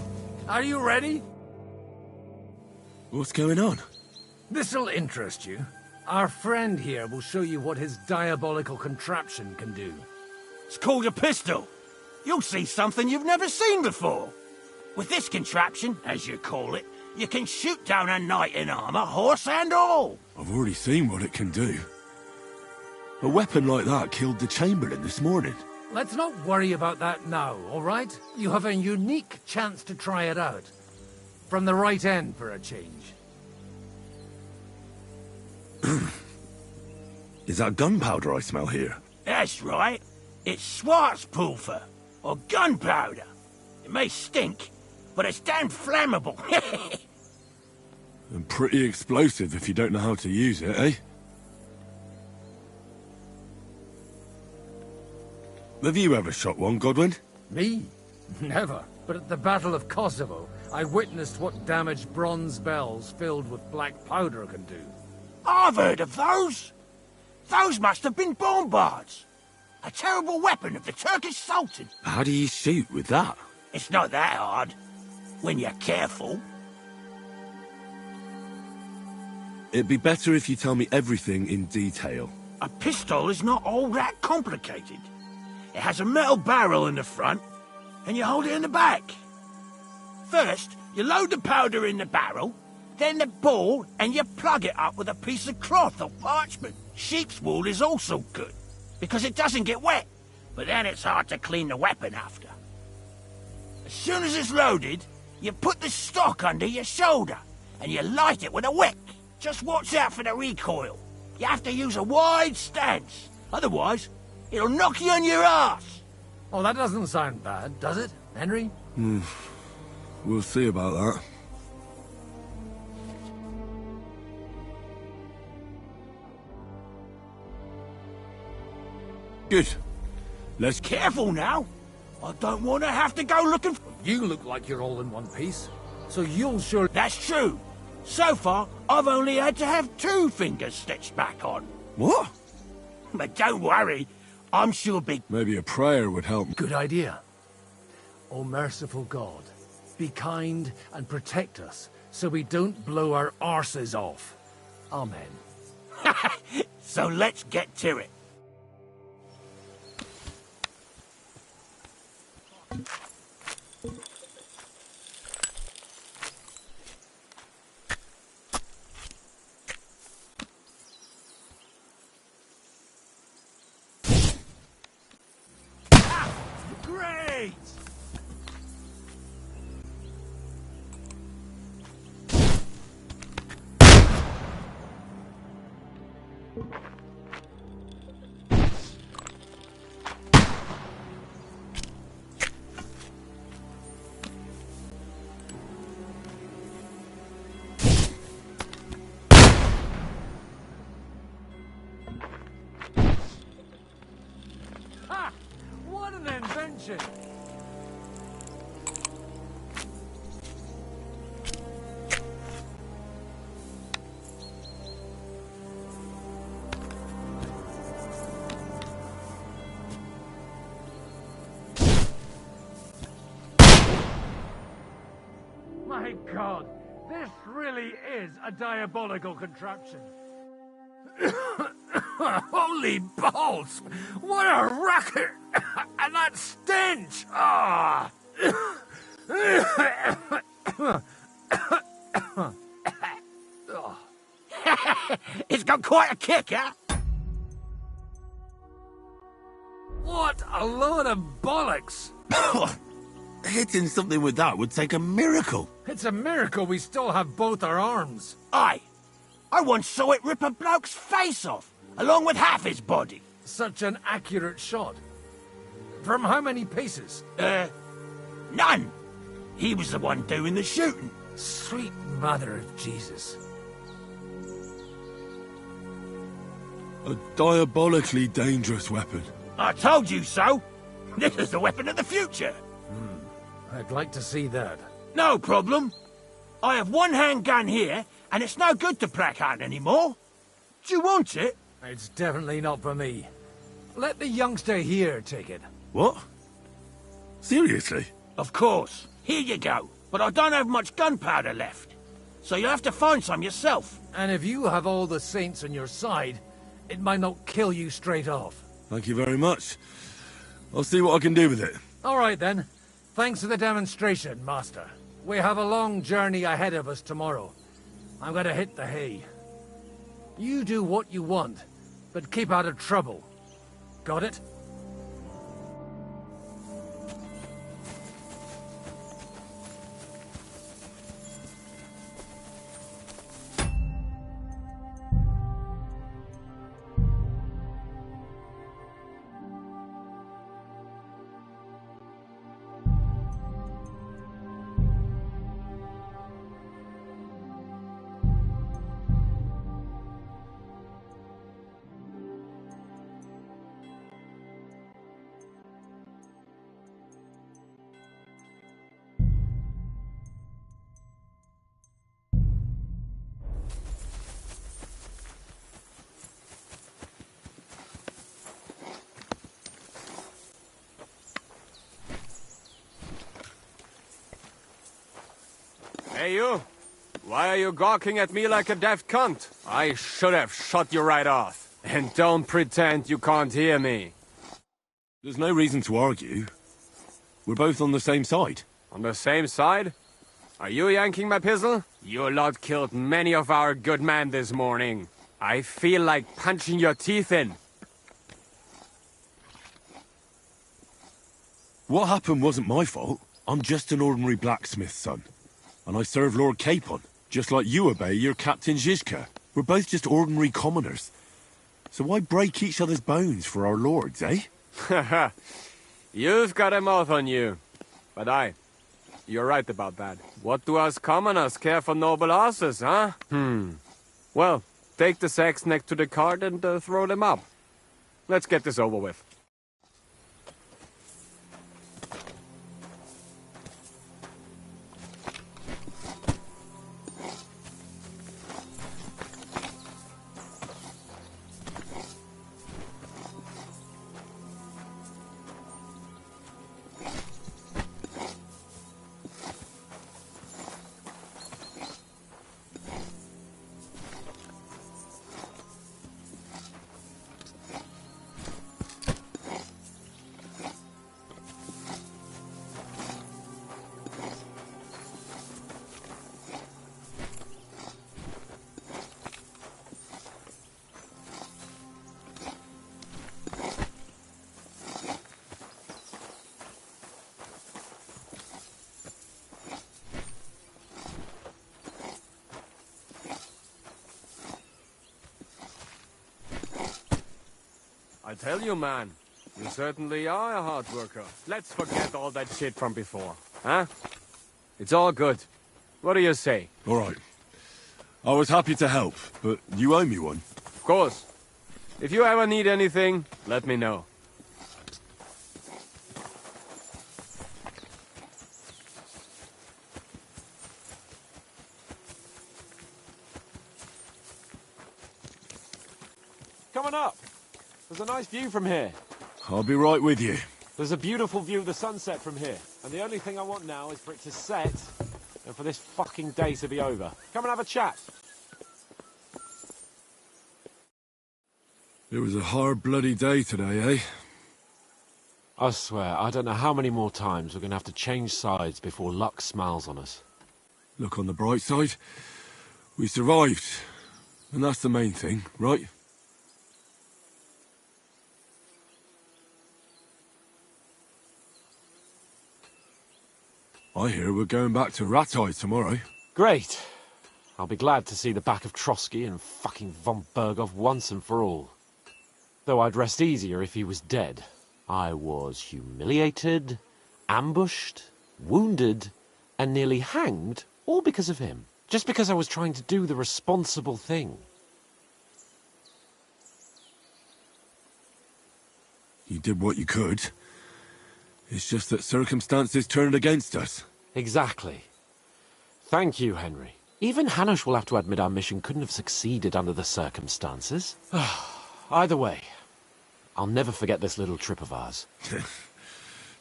S14: are you ready?
S1: What's going on?
S14: This'll interest you. Our friend here will show you what his diabolical contraption can do.
S7: It's called a pistol. You'll see something you've never seen before. With this contraption, as you call it, You can shoot down a knight in armor, horse and all.
S1: I've already seen what it can do. A weapon like that killed the Chamberlain this morning.
S14: Let's not worry about that now, all right? You have a unique chance to try it out. From the right end, for a change.
S1: Is that gunpowder I smell here?
S7: That's right. It's Schwarzpulver, or gunpowder. It may stink, but it's damn flammable.
S1: And pretty explosive if you don't know how to use it, eh? Have you ever shot one, Godwin?
S14: Me? Never. But at the Battle of Kosovo, I witnessed what damage bronze bells filled with black powder can do.
S7: I've heard of those. Those must have been bombards. A terrible weapon of the Turkish Sultan.
S1: How do you shoot with that?
S7: It's not that hard, when you're careful.
S1: It'd be better if you tell me everything in detail.
S7: A pistol is not all that complicated. It has a metal barrel in the front, and you hold it in the back. First, you load the powder in the barrel, then the ball, and you plug it up with a piece of cloth or parchment. Sheep's wool is also good, because it doesn't get wet, but then it's hard to clean the weapon after. As soon as it's loaded, you put the stock under your shoulder, and you light it with a wick. Just watch out for the recoil. You have to use a wide stance, otherwise it'll knock you on your ass.
S14: Oh, that doesn't sound bad, does it, Henry?
S1: We'll see about that. Good. Let's...
S7: Careful now. I don't want to have to go looking for...
S14: You look like you're all in one piece, so you'll sure...
S7: That's true. So far, I've only had to have 2 fingers stitched back on.
S1: What?
S7: But don't worry. I'm sure big...
S1: Maybe a prayer would help.
S14: Good idea. O merciful God, be kind and protect us so we don't blow our arses off. Amen.
S7: So let's get to it. Great!
S14: Ha! What an invention! My God, this really is a diabolical contraption. Holy balls! What a racket! And that stench! Ah!
S7: It's got quite a kick, huh?
S14: What a load of bollocks!
S1: Hitting something with that would take a miracle.
S14: It's a miracle we still have both our arms.
S7: Aye. I once saw it rip a bloke's face off, along with half his body.
S14: Such an accurate shot. From how many paces?
S7: None. He was the one doing the shooting.
S14: Sweet mother of Jesus.
S1: A diabolically dangerous weapon.
S7: I told you so. This is the weapon of the future.
S14: I'd like to see that.
S7: No problem. I have one handgun here, and it's no good to placard anymore. Do you want it?
S14: It's definitely not for me. Let the youngster here take it.
S1: What? Seriously?
S7: Of course. Here you go. But I don't have much gunpowder left. So you'll have to find some yourself.
S14: And if you have all the saints on your side, it might not kill you straight off.
S1: Thank you very much. I'll see what I can do with it.
S14: All right, then. Thanks for the demonstration, Master. We have a long journey ahead of us tomorrow. I'm gonna hit the hay. You do what you want, but keep out of trouble. Got it?
S13: Hey, you! Why are you gawking at me like a deaf cunt? I should have shot you right off. And don't pretend you can't hear me.
S1: There's no reason to argue. We're both on the same side.
S13: On the same side? Are you yanking my pistol? You lot killed many of our good men this morning. I feel like punching your teeth in.
S1: What happened wasn't my fault. I'm just an ordinary blacksmith's son. And I serve Lord Capon, just like you obey your Captain Zizka. We're both just ordinary commoners. So why break each other's bones for our lords, eh?
S13: Haha. You've got a mouth on you. But you're right about that. What do us commoners care for noble horses, huh? Well, take the sacks next to the cart and throw them up. Let's get this over with. I tell you, man, you certainly are a hard worker. Let's forget all that shit from before, huh? It's all good. What do you say?
S1: All right. I was happy to help, but you owe me one.
S13: Of course. If you ever need anything, let me know.
S25: Come on up. There's a nice view from here.
S1: I'll be right with you.
S25: There's a beautiful view of the sunset from here. And the only thing I want now is for it to set and for this fucking day to be over. Come and have a chat.
S1: It was a hard bloody day today, eh?
S25: I swear, I don't know how many more times we're going to have to change sides before luck smiles on us.
S1: Look on the bright side. We survived. And that's the main thing, right? I hear we're going back to Ratai tomorrow.
S25: Great. I'll be glad to see the back of Trotsky and fucking von Berghoff once and for all. Though I'd rest easier if he was dead. I was humiliated, ambushed, wounded, and nearly hanged, all because of him. Just because I was trying to do the responsible thing.
S1: You did what you could. It's just that circumstances turned against us.
S25: Exactly. Thank you, Henry. Even Hanush will have to admit our mission couldn't have succeeded under the circumstances. Either way, I'll never forget this little trip of ours.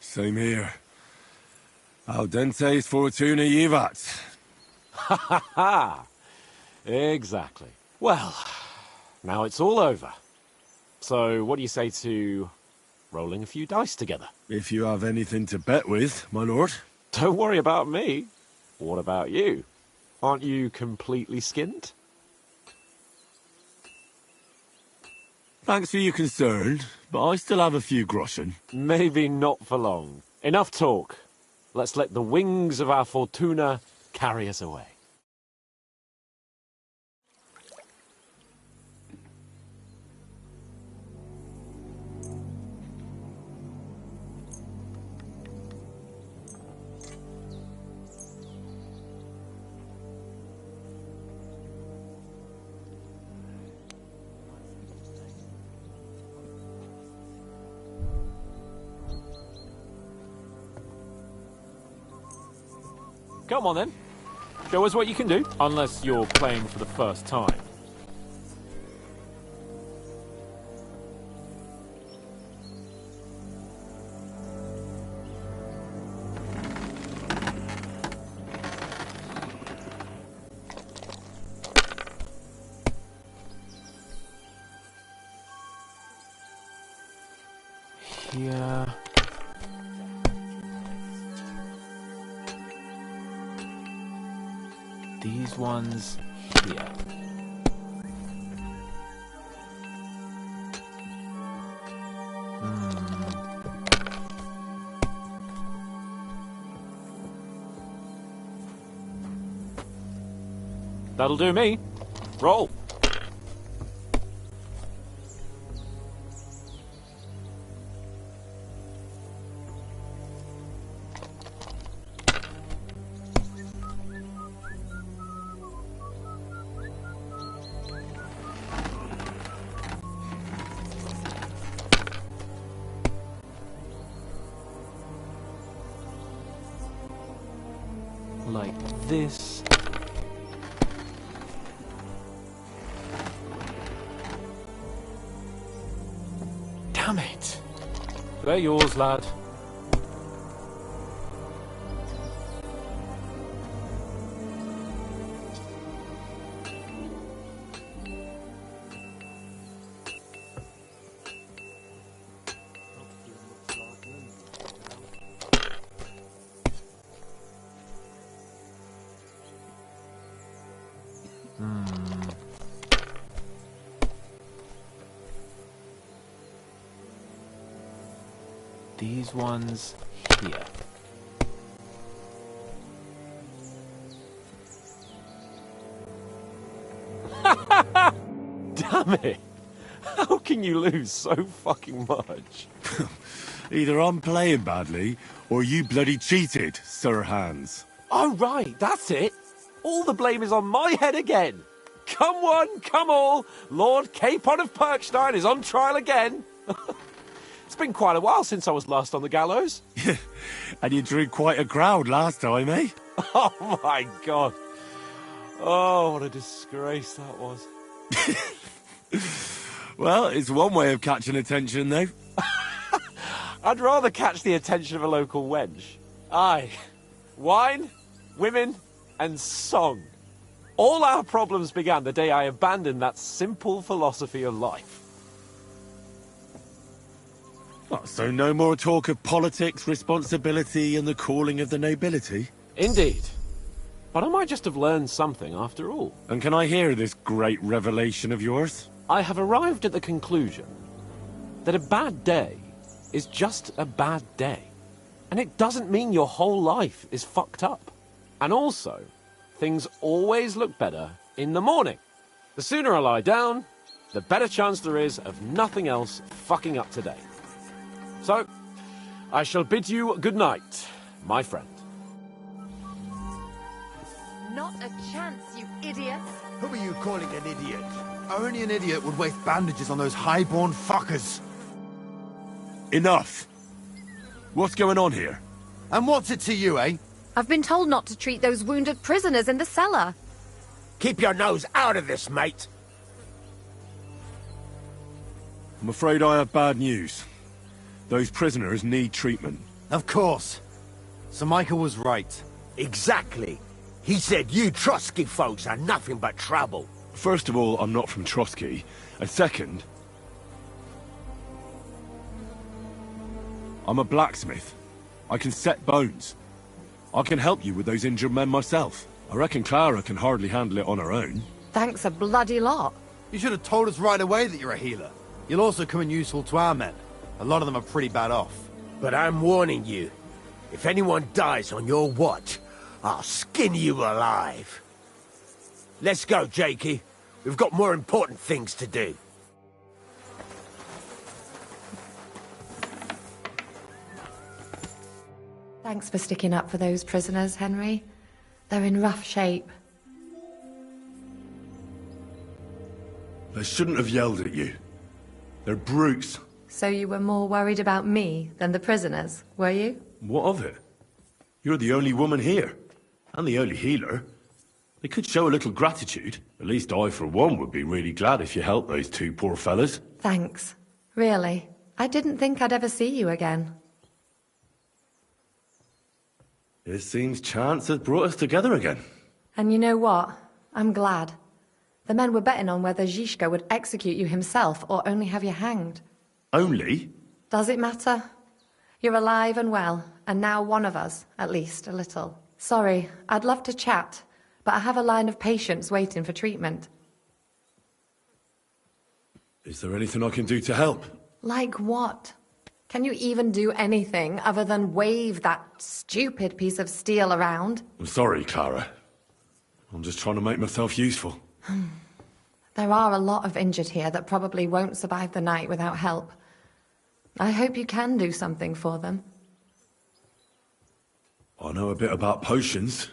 S1: Same here. Al dente's fortuna jivat.
S25: Ha ha ha! Exactly. Well, now it's all over. So what do you say to rolling a few dice together?
S1: If you have anything to bet with, my lord.
S25: Don't worry about me. What about you? Aren't you completely skinned?
S1: Thanks for your concern, but I still have a few groschen.
S25: Maybe not for long. Enough talk. Let's let the wings of our Fortuna carry us away. Come on then. Show us what you can do. Unless you're playing for the first time. Here. These ones here. That'll do me. Roll. Like this. Damn it. They're yours, lad. These ones here. Damn it! How can you lose so fucking much?
S1: Either I'm playing badly, or you bloody cheated, Sir Hans.
S25: Oh right, that's it. All the blame is on my head again. Come one, come all. Lord Capon of Perkstein is on trial again. It's been quite a while since I was last on the gallows.
S1: And you drew quite a crowd last time, eh?
S25: Oh my god. Oh, what a disgrace that was.
S1: Well, it's one way of catching attention, though.
S25: I'd rather catch the attention of a local wench. Aye. Wine, women, and song. All our problems began the day I abandoned that simple philosophy of life.
S1: Oh, so no more talk of politics, responsibility, and the calling of the nobility?
S25: Indeed. But I might just have learned something after all.
S1: And can I hear this great revelation of yours?
S25: I have arrived at the conclusion that a bad day is just a bad day. And it doesn't mean your whole life is fucked up. And also, things always look better in the morning. The sooner I lie down, the better chance there is of nothing else fucking up today. So, I shall bid you good night, my friend.
S11: Not a chance, you idiot.
S8: Who are you calling an idiot? Only an idiot would waste bandages on those highborn fuckers.
S1: Enough! What's going on here?
S8: And what's it to you, eh?
S11: I've been told not to treat those wounded prisoners in the cellar.
S7: Keep your nose out of this, mate.
S1: I'm afraid I have bad news. Those prisoners need treatment.
S8: Of course. Sir Michael was right.
S7: Exactly. He said you Trotsky folks are nothing but trouble.
S1: First of all, I'm not from Trotsky. And second, I'm a blacksmith. I can set bones. I can help you with those injured men myself. I reckon Clara can hardly handle it on her own.
S11: Thanks a bloody lot.
S8: You should have told us right away that you're a healer. You'll also come in useful to our men. A lot of them are pretty bad off.
S7: But I'm warning you. If anyone dies on your watch, I'll skin you alive. Let's go, Jakey. We've got more important things to do.
S11: Thanks for sticking up for those prisoners, Henry. They're in rough shape.
S1: They shouldn't have yelled at you. They're brutes.
S11: So you were more worried about me than the prisoners, were you?
S1: What of it? You're the only woman here. And the only healer. They could show a little gratitude. At least I, for one, would be really glad if you helped those two poor fellas.
S11: Thanks. Really. I didn't think I'd ever see you again.
S1: It seems chance has brought us together again.
S11: And you know what? I'm glad. The men were betting on whether Zizka would execute you himself or only have you hanged.
S1: Only?
S11: Does it matter? You're alive and well, and now one of us, at least, a little. Sorry, I'd love to chat, but I have a line of patients waiting for treatment.
S1: Is there anything I can do to help?
S11: Like what? Can you even do anything other than wave that stupid piece of steel around?
S1: I'm sorry, Clara. I'm just trying to make myself useful.
S11: There are a lot of injured here that probably won't survive the night without help. I hope you can do something for them.
S1: I know a bit about potions,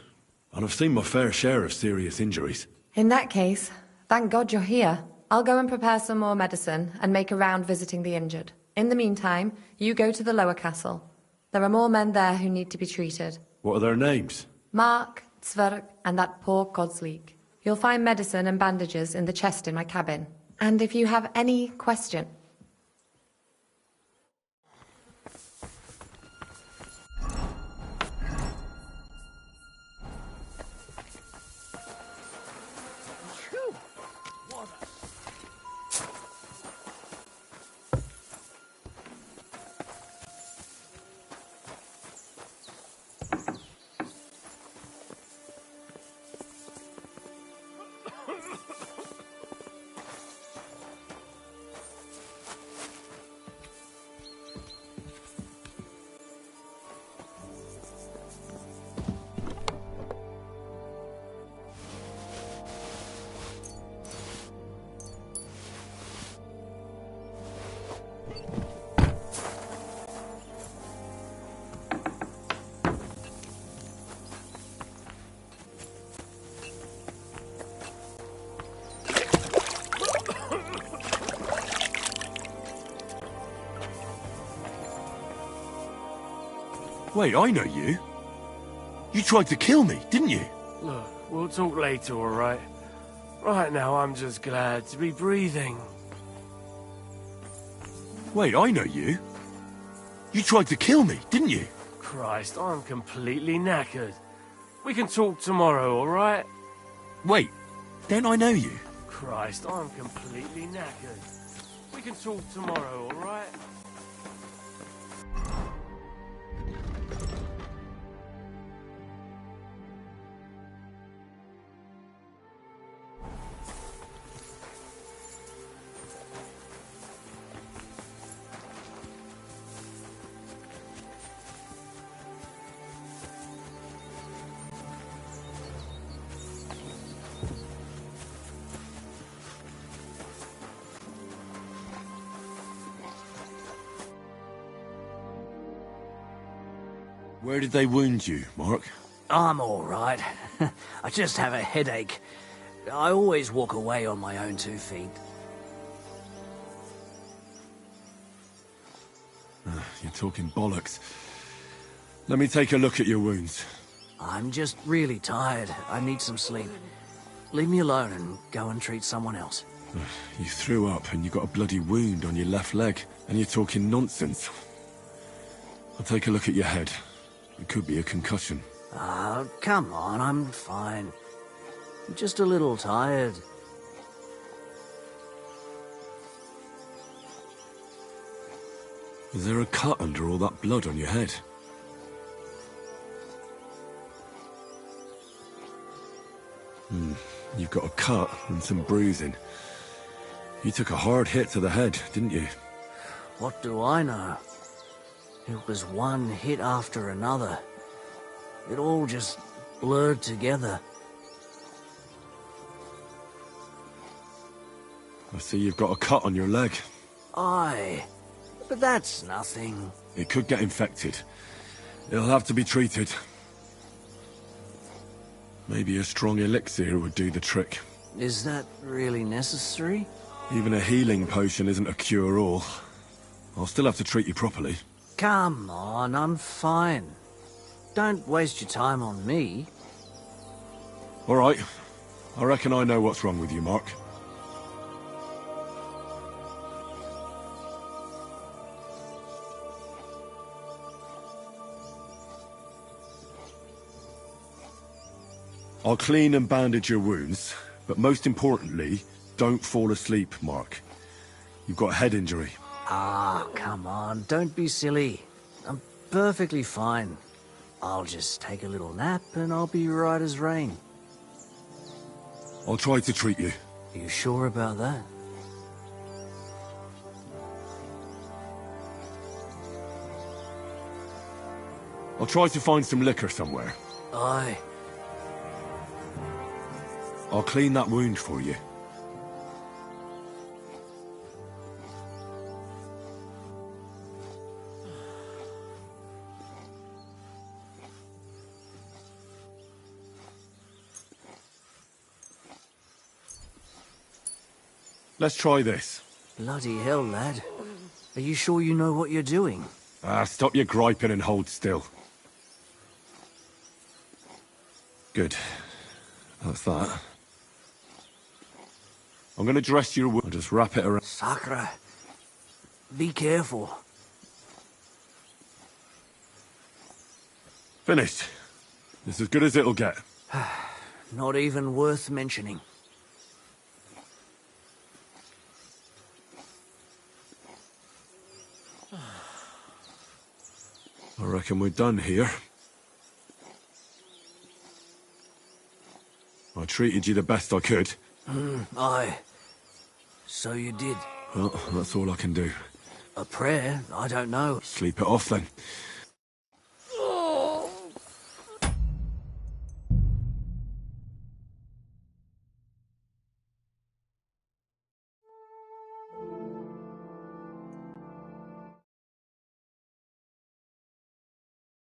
S1: and I've seen my fair share of serious injuries.
S11: In that case, thank God you're here. I'll go and prepare some more medicine and make a round visiting the injured. In the meantime, you go to the lower castle. There are more men there who need to be treated.
S1: What are their names?
S11: Mark, Zverk, and that poor Kozlik. You'll find medicine and bandages in the chest in my cabin. And if you have any question...
S1: Wait, I know you. You tried to kill me, didn't you?
S17: Look, we'll talk later, all right? Right now, I'm just glad to be breathing.
S1: Wait, I know you. You tried to kill me, didn't you?
S17: Christ, I'm completely knackered. We can talk tomorrow, all right?
S1: Wait, don't I know you?
S17: Christ, I'm completely knackered. We can talk tomorrow, all right?
S1: Where did they wound you, Mark?
S21: I'm all right. I just have a headache. I always walk away on my own 2 feet.
S1: You're talking bollocks. Let me take a look at your wounds.
S21: I'm just really tired. I need some sleep. Leave me alone and go and treat someone else.
S1: You threw up and you got a bloody wound on your left leg, and you're talking nonsense. I'll take a look at your head. It could be a concussion.
S21: Oh, come on, I'm fine. I'm just a little tired.
S1: Is there a cut under all that blood on your head? You've got a cut and some bruising. You took a hard hit to the head, didn't you?
S21: What do I know? It was one hit after another. It all just blurred together.
S1: I see you've got a cut on your leg.
S21: Aye, but that's nothing.
S1: It could get infected. It'll have to be treated. Maybe a strong elixir would do the trick.
S21: Is that really necessary?
S1: Even a healing potion isn't a cure-all. I'll still have to treat you properly.
S21: Come on, I'm fine. Don't waste your time on me.
S1: All right. I reckon I know what's wrong with you, Mark. I'll clean and bandage your wounds, but most importantly, don't fall asleep, Mark. You've got a head injury.
S21: Ah, come on, don't be silly. I'm perfectly fine. I'll just take a little nap and I'll be right as rain.
S1: I'll try to treat you.
S21: Are you sure about that?
S1: I'll try to find some liquor somewhere.
S21: Aye.
S1: I'll clean that wound for you. Let's try this.
S21: Bloody hell, lad. Are you sure you know what you're doing?
S1: Stop your griping and hold still. Good. That's that. I'm gonna dress your wound. I'll just wrap it around.
S21: Sakra. Be careful.
S1: Finished. It's as good as it'll get.
S21: Not even worth mentioning.
S1: I reckon we're done here. I treated you the best I could.
S21: Aye. So you did.
S1: Well, that's all I can do.
S21: A prayer? I don't know.
S1: Sleep it off then.